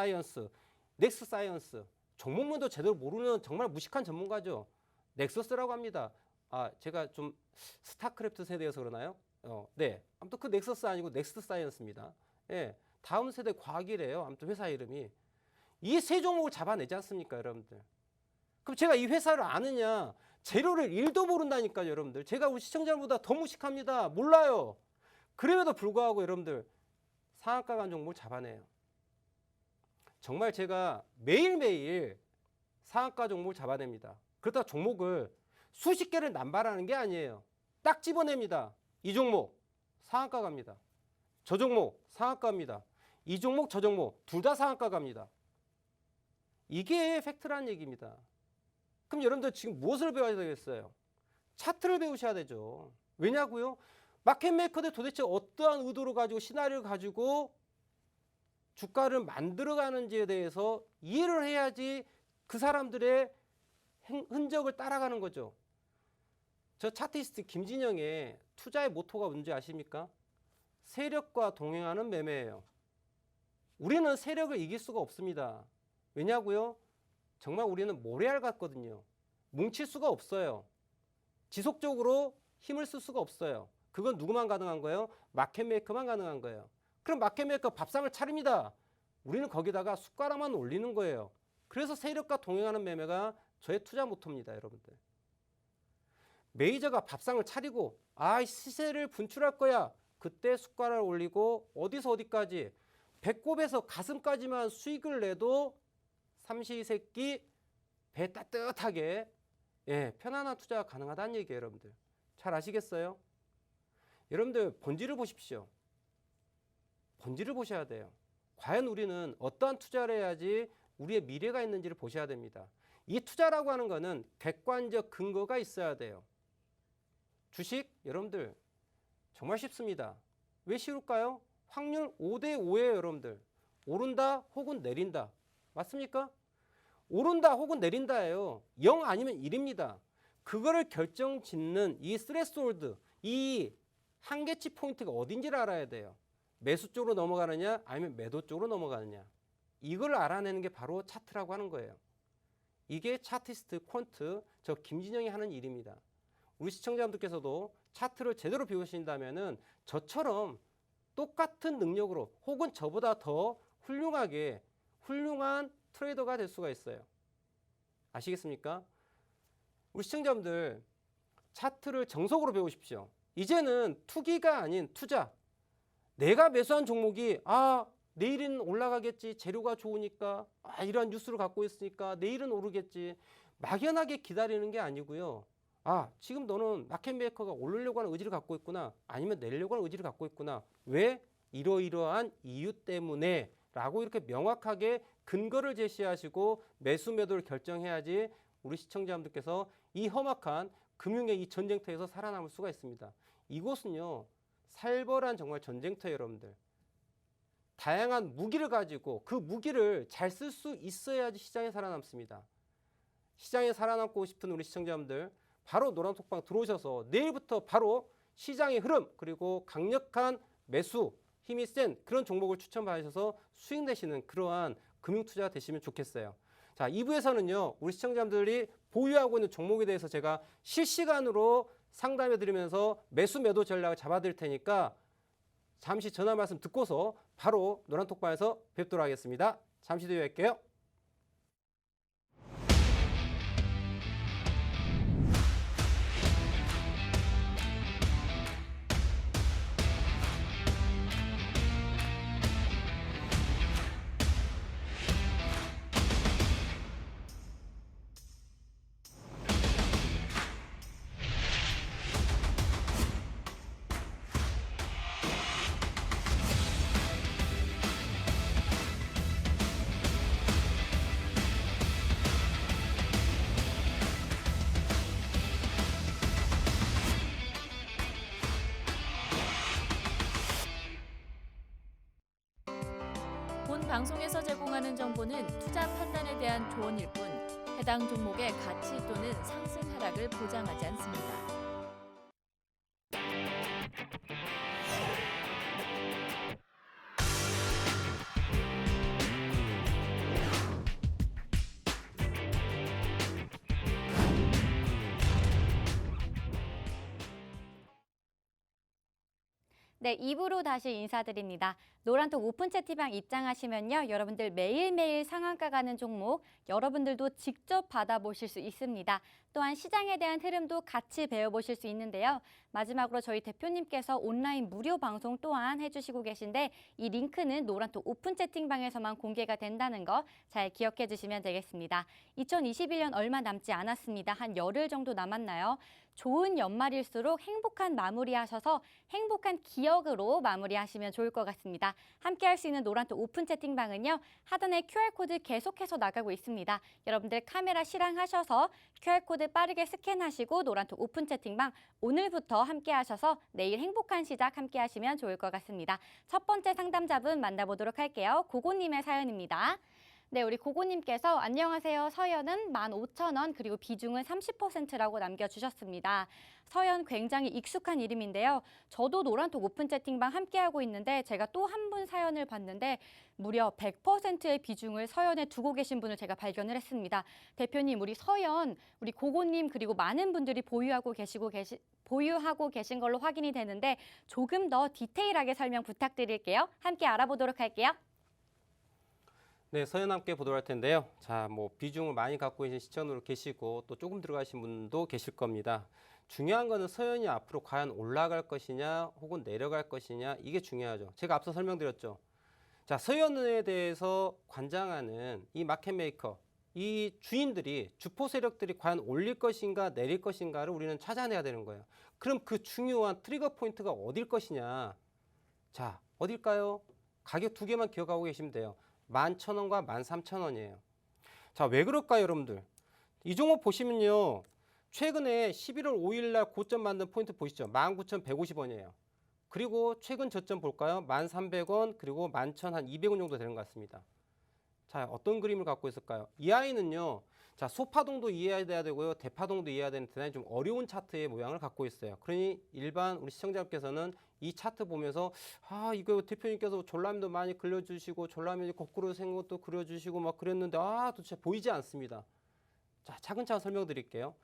사이언스 종목명도 제대로 모르는 정말 무식한 전문가죠. 넥서스라고 합니다. 제가 좀 스타크래프트 세대여서 그러나요? 네. 아무튼 그 넥서스 아니고 넥스트 사이언스입니다. 예. 다음 세대 과학이래요. 아무튼 회사 이름이. 이 세 종목을 잡아내지 않습니까, 여러분들? 그럼 제가 이 회사를 아느냐? 재료를 1도 모른다니까요, 여러분들. 제가 우리 시청자보다 더 무식합니다. 몰라요. 그럼에도 불구하고 여러분들 상한가 간 종목을 잡아내요. 정말 제가 매일매일 상한가 종목을 잡아냅니다. 그러다 종목을 수십 개를 남발하는 게 아니에요. 딱 집어냅니다. 이 종목 상한가 갑니다. 저 종목 상한가 갑니다. 이 종목 저 종목 둘 다 상한가 갑니다. 이게 팩트라는 얘기입니다. 그럼 여러분들 지금 무엇을 배워야 되겠어요? 차트를 배우셔야 되죠. 왜냐고요? 마켓 메이커들 도대체 어떠한 의도를 가지고 시나리오를 가지고 주가를 만들어가는지에 대해서 이해를 해야지 그 사람들의 흔적을 따라가는 거죠. 저 차트이스트 김진영의 투자의 모토가 뭔지 아십니까? 세력과 동행하는 매매예요. 우리는 세력을 이길 수가 없습니다. 왜냐고요? 정말 우리는 모래알 같거든요. 뭉칠 수가 없어요. 지속적으로 힘을 쓸 수가 없어요. 그건 누구만 가능한 거예요? 마켓메이커만 가능한 거예요. 그럼 마켓메이커 밥상을 차립니다. 우리는 거기다가 숟가락만 올리는 거예요. 그래서 세력과 동행하는 매매가 저의 투자 모토입니다, 여러분들. 메이저가 밥상을 차리고 시세를 분출할 거야. 그때 숟가락을 올리고 어디서 어디까지 배꼽에서 가슴까지만 수익을 내도 삼시세끼 배 따뜻하게 편안한 투자가 가능하다는 얘기예요, 여러분들. 잘 아시겠어요? 여러분들 본질을 보십시오. 본질을 보셔야 돼요. 과연 우리는 어떠한 투자를 해야지 우리의 미래가 있는지를 보셔야 됩니다. 이 투자라고 하는 거는 객관적 근거가 있어야 돼요. 주식 여러분들 정말 쉽습니다. 왜 쉬울까요? 확률 5대 5예요, 여러분들. 오른다 혹은 내린다. 맞습니까? 오른다 혹은 내린다예요. 0 아니면 1입니다. 그거를 결정짓는 이 스레스홀드, 이 한계치 포인트가 어딘지를 알아야 돼요. 매수 쪽으로 넘어가느냐 아니면 매도 쪽으로 넘어가느냐. 이걸 알아내는 게 바로 차트라고 하는 거예요. 이게 차티스트, 퀀트, 저 김진영이 하는 일입니다. 우리 시청자분들께서도 차트를 제대로 배우신다면은 저처럼 똑같은 능력으로 혹은 저보다 더 훌륭한 트레이더가 될 수가 있어요. 아시겠습니까? 우리 시청자분들 차트를 정석으로 배우십시오. 이제는 투기가 아닌 투자. 내가 매수한 종목이 내일은 올라가겠지. 재료가 좋으니까. 이러한 뉴스를 갖고 있으니까 내일은 오르겠지. 막연하게 기다리는 게 아니고요. 지금 너는 마켓메이커가 오르려고 하는 의지를 갖고 있구나. 아니면 내리려고 하는 의지를 갖고 있구나. 왜? 이러이러한 이유 때문에 라고 이렇게 명확하게 근거를 제시하시고 매수 매도를 결정해야지 우리 시청자분들께서 이 험악한 금융의 이 전쟁터에서 살아남을 수가 있습니다. 이곳은요. 살벌한 정말 전쟁터예요, 여러분들. 다양한 무기를 가지고 그 무기를 잘 쓸 수 있어야지 시장에 살아남습니다. 시장에 살아남고 싶은 우리 시청자분들 바로 노란톡방 들어오셔서 내일부터 바로 시장의 흐름 그리고 강력한 매수 힘이 센 그런 종목을 추천받으셔서 수익 내시는 그러한 금융투자가 되시면 좋겠어요. 자, 2부에서는요. 우리 시청자분들이 보유하고 있는 종목에 대해서 제가 실시간으로 상담해 드리면서 매수 매도 전략을 잡아 드릴 테니까 잠시 전화 말씀 듣고서 바로 노란톡방에서 뵙도록 하겠습니다. 잠시 뒤에 뵐게요. 본 방송에서 제공하는 정보는 투자 판단에 대한 조언일 뿐 해당 종목의 가치 또는 상승 하락을 보장하지 않습니다. 네, 2부로 다시 인사드립니다. 노란톡 오픈 채팅방 입장하시면요. 여러분들 매일매일 상한가 가는 종목 여러분들도 직접 받아보실 수 있습니다. 또한 시장에 대한 흐름도 같이 배워보실 수 있는데요. 마지막으로 저희 대표님께서 온라인 무료 방송 또한 해주시고 계신데 이 링크는 노란톡 오픈 채팅방에서만 공개가 된다는 거 잘 기억해 주시면 되겠습니다. 2021년 얼마 남지 않았습니다. 한 열흘 정도 남았나요? 좋은 연말일수록 행복한 마무리하셔서 행복한 기억으로 마무리하시면 좋을 것 같습니다. 함께 할 수 있는 노란톡 오픈 채팅방은요. 하단에 QR코드 계속해서 나가고 있습니다. 여러분들 카메라 실행하셔서 QR코드 빠르게 스캔하시고 노란톡 오픈 채팅방 오늘부터 함께 하셔서 내일 행복한 시작 함께 하시면 좋을 것 같습니다. 첫 번째 상담자분 만나보도록 할게요. 고고님의 사연입니다. 네, 우리 고고님께서 안녕하세요. 서연은 15,000원 그리고 비중은 30%라고 남겨주셨습니다. 서연 굉장히 익숙한 이름인데요. 저도 노란톡 오픈 채팅방 함께하고 있는데 제가 또 한 분 사연을 봤는데 무려 100%의 비중을 서연에 두고 계신 분을 제가 발견을 했습니다. 대표님, 우리 서연, 우리 고고님 그리고 많은 분들이 보유하고 계신 걸로 확인이 되는데 조금 더 디테일하게 설명 부탁드릴게요. 함께 알아보도록 할게요. 네, 서연 함께 보도록 할 텐데요. 자, 뭐 비중을 많이 갖고 계신 시청으로 계시고 또 조금 들어가신 분도 계실 겁니다. 중요한 거는 서연이 앞으로 과연 올라갈 것이냐 혹은 내려갈 것이냐 이게 중요하죠. 제가 앞서 설명드렸죠. 자, 서연에 대해서 관장하는 이 마켓메이커, 이 주인들이 주포 세력들이 과연 올릴 것인가 내릴 것인가를 우리는 찾아내야 되는 거예요. 그럼 그 중요한 트리거 포인트가 어딜 것이냐? 자, 어딜까요? 가격 두 개만 기억하고 계시면 돼요. 11,000원과 13,000원이에요. 자, 왜 그럴까요, 여러분들? 이 종목 보시면요. 최근에 11월 5일 날 고점 만든 포인트 보시죠. 19,150원이에요. 그리고 최근 저점 볼까요? 1,300원 그리고 11,200원 정도 되는 것 같습니다. 자, 어떤 그림을 갖고 있을까요? 이 아이는요. 자, 소파동도 이해해야 되고요. 대파동도 이해해야 되는 대단히 좀 어려운 차트의 모양을 갖고 있어요. 그러니 일반 우리 시청자분께서는 이 차트 보면서 아, 이거 대표님께서 졸라맨도 많이 그려주시고 졸라맨이 거꾸로 생긴 것도 그려주시고 막 그랬는데 아, 도대체 보이지 않습니다. 자, 차근차근 설명드릴게요.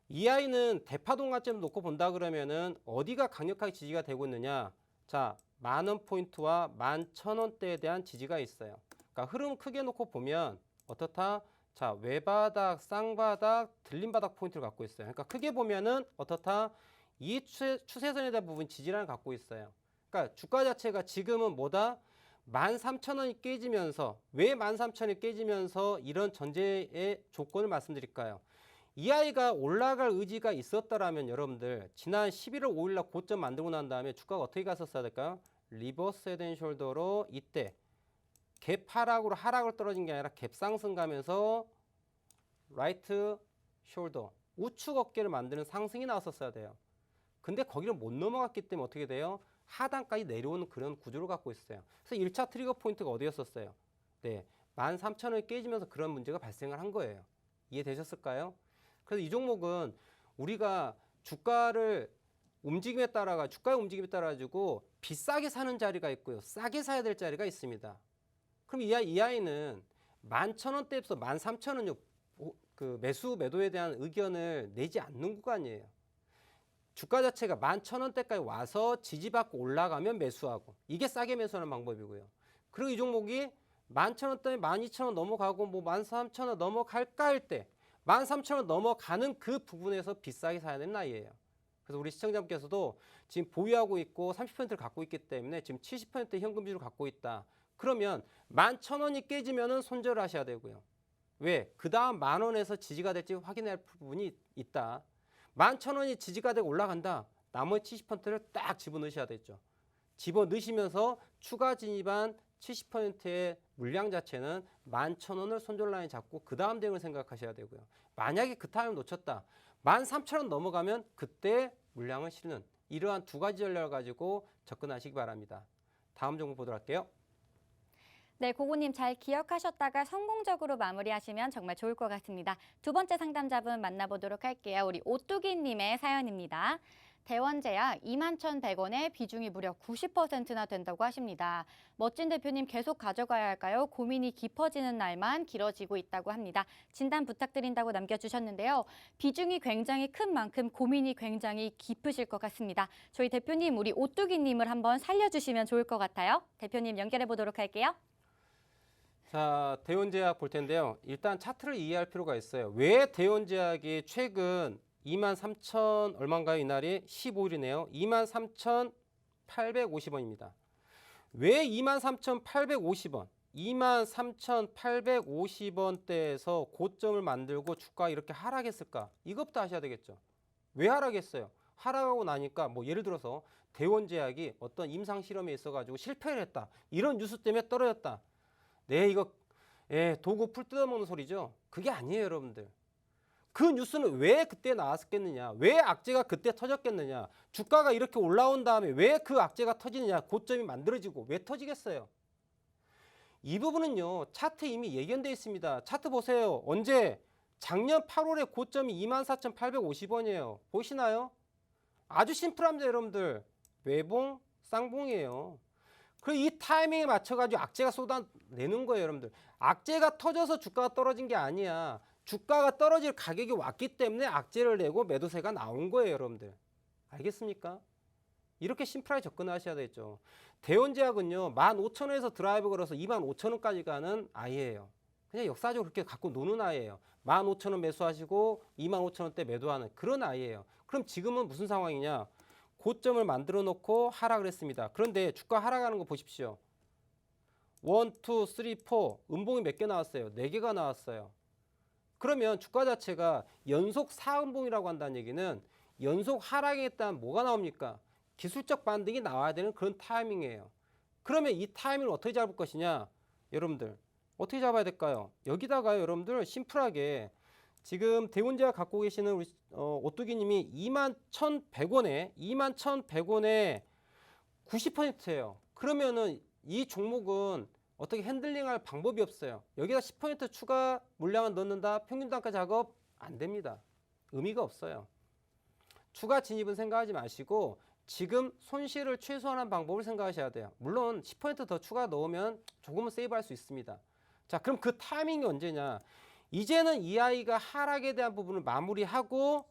이 아이는 대파동 관점을 놓고 본다 그러면은 어디가 강력하게 지지가 되고 있느냐? 자, 10,000원 포인트와 11,000원대에 대한 지지가 있어요. 그러니까 흐름 크게 놓고 보면 어떻다? 자, 외바닥, 쌍바닥, 들림바닥 포인트를 갖고 있어요. 그러니까 크게 보면은 어떻다? 이 추세선에 대한 부분 지지를 갖고 있어요. 그러니까 주가 자체가 지금은 뭐다? 13,000원이 깨지면서 왜 13,000원이 깨지면서 이런 전제의 조건을 말씀드릴까요? 이 아이가 올라갈 의지가 있었다라면 여러분들 지난 11월 5일 날 고점 만들고 난 다음에 주가가 어떻게 갔었어야 될까요? 리버스 헤드앤숄더로 이때 갭 하락으로 하락을 떨어진 게 아니라 갭 상승 가면서 라이트 숄더 우측 어깨를 만드는 상승이 나왔었어야 돼요. 근데 거기를 못 넘어갔기 때문에 어떻게 돼요? 하단까지 내려오는 그런 구조를 갖고 있어요. 그래서 1차 트리거 포인트가 어디였었어요? 네, 13,000원이 깨지면서 그런 문제가 발생을 한 거예요. 이해되셨을까요? 그래서 이 종목은 우리가 주가의 움직임에 따라 가지고 비싸게 사는 자리가 있고요. 싸게 사야 될 자리가 있습니다. 그럼 이 아이는 11,000원대에서 13,000원요. 그 매도에 대한 의견을 내지 않는 구간이에요. 주가 자체가 11,000원대까지 와서 지지받고 올라가면 매수하고 이게 싸게 매수하는 방법이고요. 그리고 이 종목이 11,000원대 12,000원 넘어가고 뭐 13,000원 넘어갈까 할 때 13,000원 넘어가는 그 부분에서 비싸게 사야 되는 나이예요. 그래서 우리 시청자분께서도 지금 보유하고 있고 30%를 갖고 있기 때문에 지금 70% 현금 비율을 갖고 있다. 그러면 11,000원이 깨지면은 손절을 하셔야 되고요. 왜? 그 다음 10,000원에서 지지가 될지 확인할 부분이 있다. 11,000원이 지지가 되고 올라간다. 나머지 70%를 딱 집어넣으셔야 되죠. 집어넣으시면서 추가 진입한 70%의 물량 자체는 11,000원을 손절 라인 잡고 그 다음 대응을 생각하셔야 되고요. 만약에 그 타임 놓쳤다. 13,000원 넘어가면 그때 물량을 실는 이러한 두 가지 전략을 가지고 접근하시기 바랍니다. 다음 종목 보도록 할게요. 네, 고고님 잘 기억하셨다가 성공적으로 마무리하시면 정말 좋을 것 같습니다. 두 번째 상담자분 만나보도록 할게요. 우리 오뚜기님의 사연입니다. 대원제약 21,100원에 비중이 무려 90%나 된다고 하십니다. 멋진 대표님 계속 가져가야 할까요? 고민이 깊어지는 날만 길어지고 있다고 합니다. 진단 부탁드린다고 남겨주셨는데요. 비중이 굉장히 큰 만큼 고민이 굉장히 깊으실 것 같습니다. 저희 대표님, 우리 오뚜기님을 한번 살려주시면 좋을 것 같아요. 대표님 연결해 보도록 할게요. 자, 대원제약 볼 텐데요. 일단 차트를 이해할 필요가 있어요. 왜 대원제약이 최근 23,000 얼마인가요? 이날이 15일이네요. 23,850원입니다. 왜 23,850원? 23,850원대에서 고점을 만들고 주가가 이렇게 하락했을까? 이것부터 아셔야 되겠죠. 왜 하락했어요? 하락하고 나니까 뭐 예를 들어서 대원제약이 어떤 임상 실험에 있어가지고 실패를 했다. 이런 뉴스 때문에 떨어졌다. 네, 이거 도구 풀 뜯어먹는 소리죠. 그게 아니에요, 여러분들. 그 뉴스는 왜 그때 나왔겠느냐? 왜 악재가 그때 터졌겠느냐? 주가가 이렇게 올라온 다음에 왜 그 악재가 터지느냐? 고점이 만들어지고 왜 터지겠어요? 이 부분은요. 차트 이미 예견되어 있습니다. 차트 보세요. 언제? 작년 8월에 고점이 24,850원이에요. 보시나요? 아주 심플합니다, 여러분들. 외봉, 쌍봉이에요. 그리고 이 타이밍에 맞춰가지고 악재가 쏟아내는 거예요, 여러분들. 악재가 터져서 주가가 떨어진 게 아니야. 주가가 떨어질 가격이 왔기 때문에 악재를 내고 매도세가 나온 거예요, 여러분들. 알겠습니까? 이렇게 심플하게 접근하셔야 되겠죠. 대원제약은요, 15,000원에서 드라이브 걸어서 25,000원까지 가는 아이예요. 그냥 역사적으로 그렇게 갖고 노는 아이예요. 15,000원 매수하시고 25,000원대 매도하는 그런 아이예요. 그럼 지금은 무슨 상황이냐? 고점을 만들어 놓고 하락을 했습니다. 그런데 주가 하락하는 거 보십시오. 1, 2, 3, 4 음봉이 몇 개 나왔어요? 4개가 나왔어요. 그러면 주가 자체가 연속 4음봉이라고 한다는 얘기는 연속 하락에 했다면 뭐가 나옵니까? 기술적 반등이 나와야 되는 그런 타이밍이에요. 그러면 이 타이밍을 어떻게 잡을 것이냐? 여러분들 어떻게 잡아야 될까요? 여기다가요, 여러분들 심플하게 지금 대운제가 갖고 계시는 우리 오뚜기님이 21,100원에 90%예요. 그러면은 이 종목은 어떻게 핸들링할 방법이 없어요. 여기다 10% 추가 물량을 넣는다. 평균 단가 작업 안 됩니다. 의미가 없어요. 추가 진입은 생각하지 마시고 지금 손실을 최소화하는 방법을 생각하셔야 돼요. 물론 10% 더 추가 넣으면 조금은 세이브할 수 있습니다. 자, 그럼 그 타이밍이 언제냐? 이제는 이 아이가 하락에 대한 부분을 마무리하고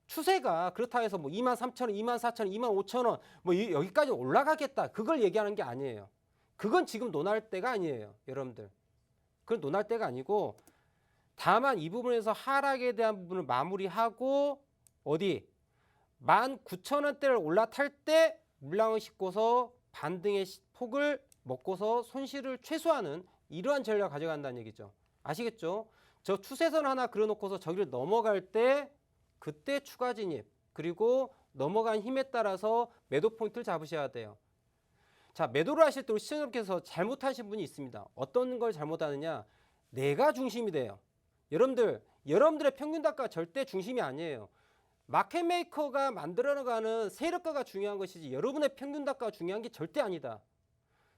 추세가 그렇다 해서 뭐 23,000원, 24,000원, 25,000원 뭐 여기까지 올라가겠다. 그걸 얘기하는 게 아니에요. 그건 지금 논할 때가 아니에요, 여러분들. 그건 논할 때가 아니고 다만 이 부분에서 하락에 대한 부분을 마무리하고 어디 19,000원대를 올라탈 때 물량을 싣고서 반등의 폭을 먹고서 손실을 최소화하는 이러한 전략을 가져간다는 얘기죠. 아시겠죠? 저 추세선 하나 그려놓고서 저기를 넘어갈 때 그때 추가 진입 그리고 넘어간 힘에 따라서 매도 포인트를 잡으셔야 돼요. 자, 매도를 하실 때 우리 시청자분께서 잘못하신 분이 있습니다. 어떤 걸 잘못하느냐? 내가 중심이 돼요. 여러분들의 평균 단가가 절대 중심이 아니에요. 마켓메이커가 만들어가는 세력가가 중요한 것이지 여러분의 평균 단가가 중요한 게 절대 아니다.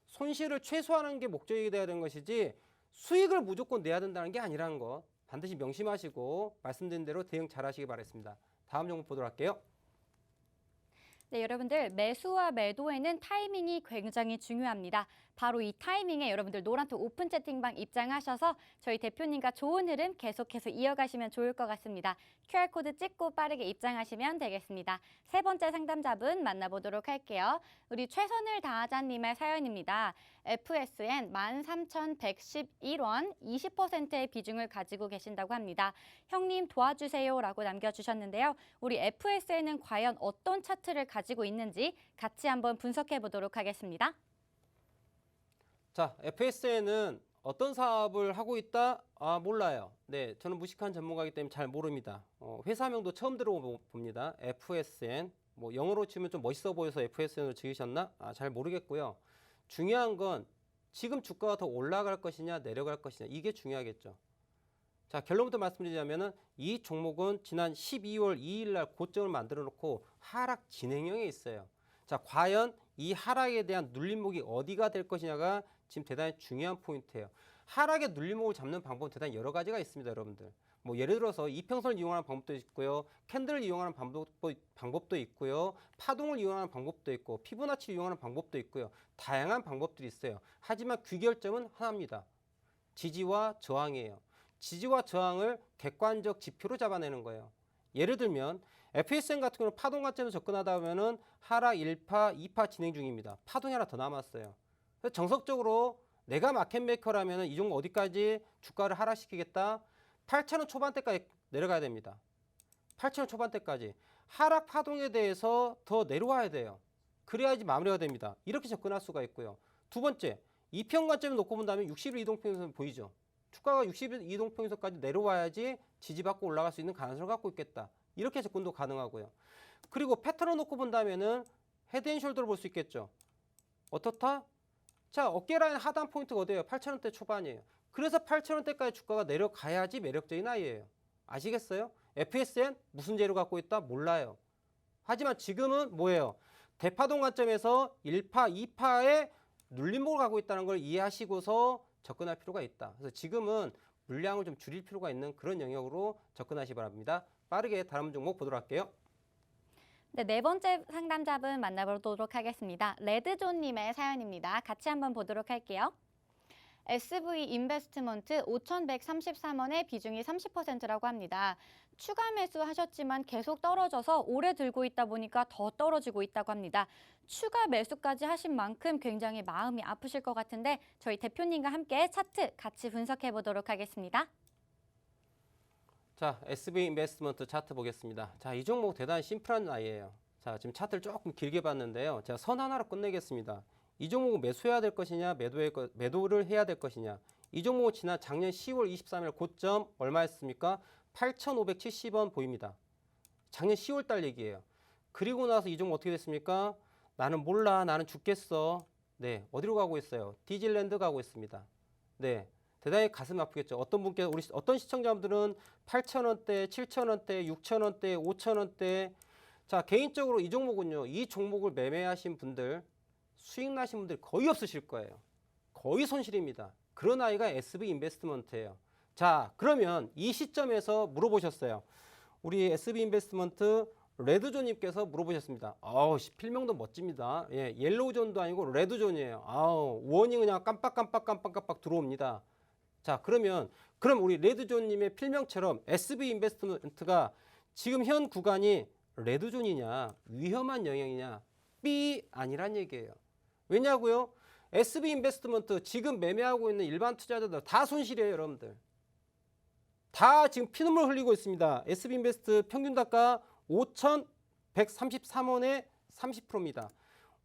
손실을 최소화하는 게 목적이 돼야 되는 것이지 수익을 무조건 내야 된다는 게 아니라는 거 반드시 명심하시고 말씀드린 대로 대응 잘 하시기 바라겠습니다. 다음 종목 보도록 할게요. 네, 여러분들 매수와 매도에는 타이밍이 굉장히 중요합니다. 바로 이 타이밍에 여러분들 노란톡 오픈 채팅방 입장하셔서 저희 대표님과 좋은 흐름 계속해서 이어가시면 좋을 것 같습니다. QR코드 찍고 빠르게 입장하시면 되겠습니다. 세 번째 상담자분 만나보도록 할게요. 우리 최선을 다하자님의 사연입니다. FSN 13,111원 20%의 비중을 가지고 계신다고 합니다. 형님 도와주세요 라고 남겨주셨는데요. 우리 FSN은 과연 어떤 차트를 가지고 있는지 같이 한번 분석해 보도록 하겠습니다. 자, FSN은 어떤 사업을 하고 있다? 몰라요. 네, 저는 무식한 전문가이기 때문에 잘 모릅니다. 회사명도 처음 들어봅니다. FSN. 뭐 영어로 치면 좀 멋있어 보여서 FSN을 지으셨나? 잘 모르겠고요. 중요한 건 지금 주가가 더 올라갈 것이냐 내려갈 것이냐 이게 중요하겠죠. 자, 결론부터 말씀드리자면은 이 종목은 지난 12월 2일 날 고점을 만들어 놓고 하락 진행형에 있어요. 자, 과연 이 하락에 대한 눌림목이 어디가 될 것이냐가 지금 대단히 중요한 포인트예요. 하락의 눌림목을 잡는 방법은 대단히 여러 가지가 있습니다, 여러분들. 뭐 예를 들어서 이평선을 이용하는 방법도 있고요. 캔들을 이용하는 방법도 있고요. 파동을 이용하는 방법도 있고 피보나치를 이용하는 방법도 있고요. 다양한 방법들이 있어요. 하지만 귀결점은 하나입니다. 지지와 저항이에요. 지지와 저항을 객관적 지표로 잡아내는 거예요. 예를 들면 FSN 같은 경우는 파동 관점에서 접근하다 보면은 하락 1파, 2파 진행 중입니다. 파동이 하나 더 남았어요. 그래서 정석적으로 내가 마켓메이커라면 이 종목 어디까지 주가를 하락시키겠다? 8,000원 초반대까지 내려가야 됩니다. 8,000원 초반대까지. 하락 파동에 대해서 더 내려와야 돼요. 그래야지 마무리가 됩니다. 이렇게 접근할 수가 있고요. 두 번째, 이평 관점을 놓고 본다면 60일 이동평균선 보이죠? 주가가 60일 이동평균선까지 내려와야지 지지받고 올라갈 수 있는 가능성을 갖고 있겠다. 이렇게 접근도 가능하고요. 그리고 패턴을 놓고 본다면은 헤드앤숄더를 볼 수 있겠죠. 어떻다? 자, 어깨 라인 하단 포인트가 어디예요? 8,000원대 초반이에요. 그래서 8,000원대까지 주가가 내려가야지 매력적인 아이예요. 아시겠어요? FSN 무슨 재료 갖고 있다? 몰라요. 하지만 지금은 뭐예요? 대파동 관점에서 1파, 2파의 눌림목을 갖고 있다는 걸 이해하시고서 접근할 필요가 있다. 그래서 지금은 물량을 좀 줄일 필요가 있는 그런 영역으로 접근하시기 바랍니다. 빠르게 다른 종목 보도록 할게요. 네, 네 번째 상담자분 만나보도록 하겠습니다. 레드존님의 사연입니다. 같이 한번 보도록 할게요. SV 인베스트먼트 5,133원의 비중이 30%라고 합니다. 추가 매수하셨지만 계속 떨어져서 오래 들고 있다 보니까 더 떨어지고 있다고 합니다. 추가 매수까지 하신 만큼 굉장히 마음이 아프실 것 같은데 저희 대표님과 함께 차트 같이 분석해 보도록 하겠습니다. 자, SV 인베스트먼트 차트 보겠습니다. 자, 이 종목 대단히 심플한 아이예요. 자, 지금 차트를 조금 길게 봤는데요. 제가 선 하나로 끝내겠습니다. 이 종목은 매수해야 될 것이냐, 매도를 해야 될 것이냐. 이 종목은 지난 작년 10월 23일 고점 얼마였습니까? 8,570원 보입니다. 작년 10월 달 얘기예요. 그리고 나서 이 종목 어떻게 됐습니까? 나는 몰라, 나는 죽겠어. 네, 어디로 가고 있어요? 디즈니랜드 가고 있습니다. 네, 대단히 가슴 아프겠죠. 어떤 분께서 어떤 시청자분들은 8,000원대, 7,000원대, 6,000원대, 5,000원대. 자, 개인적으로 이 종목은요. 이 종목을 매매하신 분들, 수익 나신 분들 거의 없으실 거예요. 거의 손실입니다. 그런 아이가 SV 인베스트먼트예요. 자, 그러면 이 시점에서 물어보셨어요. 우리 SV 인베스트먼트 레드존님께서 물어보셨습니다. 아우, 필명도 멋집니다. 예, 옐로우존도 아니고 레드존이에요. 아우, 원이 그냥 깜빡깜빡 들어옵니다. 자, 그럼 우리 레드존님의 필명처럼 SV 인베스트먼트가 지금 현 구간이 레드존이냐, 위험한 영역이냐, B 아니란 얘기예요. 왜냐고요? SV 인베스트먼트 지금 매매하고 있는 일반 투자자들 다 손실이에요, 여러분들. 다 지금 피눈물 흘리고 있습니다. SV 인베스트 평균 단가 5,133원에 30%입니다.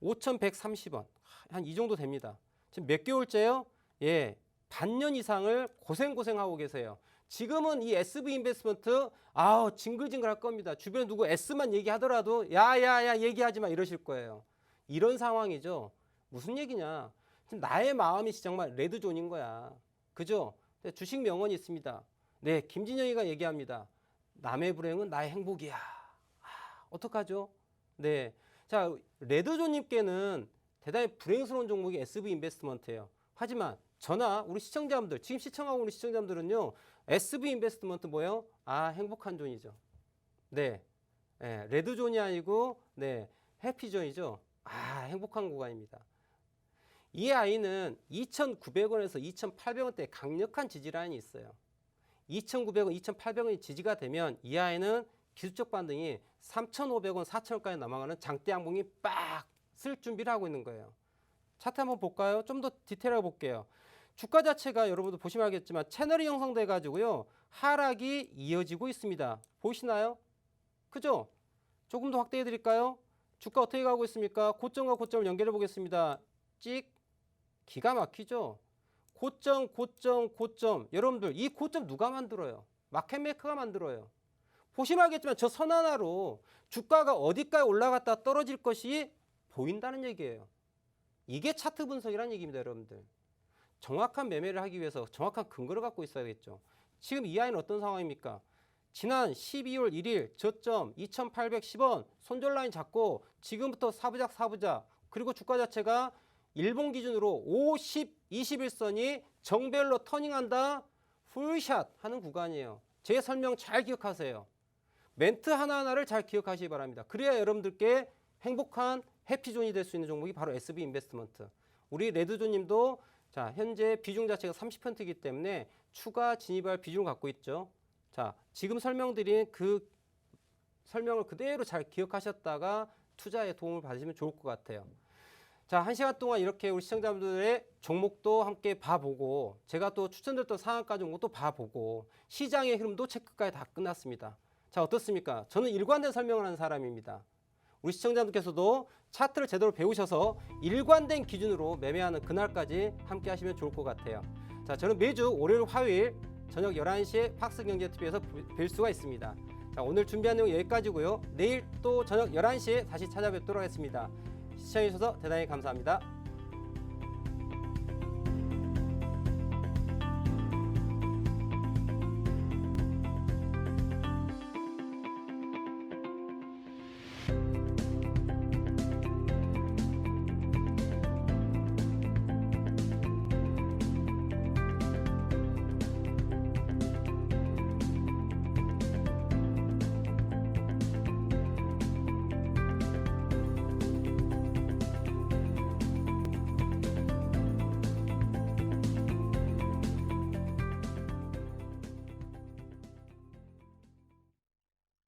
5,130원. 한 이 정도 됩니다. 지금 몇 개월째요? 예, 반년 이상을 고생하고 계세요. 지금은 이 SV 인베스트먼트 징글징글할 겁니다. 주변에 누구 S만 얘기하더라도 야야야 얘기하지 마 이러실 거예요. 이런 상황이죠. 무슨 얘기냐? 지금 나의 마음이 정말 레드존인 거야. 그죠? 주식 명언이 있습니다. 네, 김진영이가 얘기합니다. 남의 불행은 나의 행복이야. 어떡하죠? 네, 자, 레드존님께는 대단히 불행스러운 종목이 SV 인베스트먼트예요. 하지만 저나 우리 시청자분들, 지금 시청하고 있는 시청자분들은요, SV 인베스트먼트 뭐예요? 행복한 존이죠. 네, 레드존이 아니고 네, 해피존이죠. 행복한 구간입니다. 이 아이는 2,900원에서 2,800원대 강력한 지지라인이 있어요. 2,900원, 2,800원이 지지가 되면 이 아이는 기술적 반등이 3,500원, 4,000원까지 넘어가는 장대 양봉이 빡 쓸 준비를 하고 있는 거예요. 차트 한번 볼까요? 좀 더 디테일하게 볼게요. 주가 자체가 여러분도 보시면 알겠지만 채널이 형성돼 가지고요. 하락이 이어지고 있습니다. 보이시나요? 그죠? 조금 더 확대해 드릴까요? 주가 어떻게 가고 있습니까? 고점과 고점을 연결해 보겠습니다. 찍. 기가 막히죠? 고점. 여러분들 이 고점 누가 만들어요? 마켓메이커가 만들어요. 보시면 알겠지만 저 선 하나로 주가가 어디까지 올라갔다 떨어질 것이 보인다는 얘기예요. 이게 차트 분석이라는 얘기입니다, 여러분들. 정확한 매매를 하기 위해서 정확한 근거를 갖고 있어야겠죠. 지금 이 아이는 어떤 상황입니까? 지난 12월 1일 저점 2,810원 손절 라인 잡고 지금부터 사부작 그리고 주가 자체가 일본 기준으로 50, 21선이 정배열로 터닝한다 풀샷 하는 구간이에요. 제 설명 잘 기억하세요. 멘트 하나하나를 잘 기억하시기 바랍니다. 그래야 여러분들께 행복한 해피존이 될 수 있는 종목이 바로 SV 인베스트먼트. 우리 레드존님도 자, 현재 비중 자체가 30%이기 때문에 추가 진입할 비중을 갖고 있죠. 자, 지금 설명드린 그 설명을 그대로 잘 기억하셨다가 투자에 도움을 받으시면 좋을 것 같아요. 자, 1시간 동안 이렇게 우리 시청자분들의 종목도 함께 봐보고 제가 또 추천드렸던 상한가 종목도 봐보고 시장의 흐름도 체크까지 다 끝났습니다. 자, 어떻습니까? 저는 일관된 설명을 하는 사람입니다. 우리 시청자분께서도 차트를 제대로 배우셔서 일관된 기준으로 매매하는 그날까지 함께 하시면 좋을 것 같아요. 자, 저는 매주 월요일, 화요일 저녁 11시에 팍스경제TV에서 뵐 수가 있습니다. 자, 오늘 준비한 내용 여기까지고요. 내일 또 저녁 11시에 다시 찾아뵙도록 하겠습니다. 시청해주셔서 대단히 감사합니다.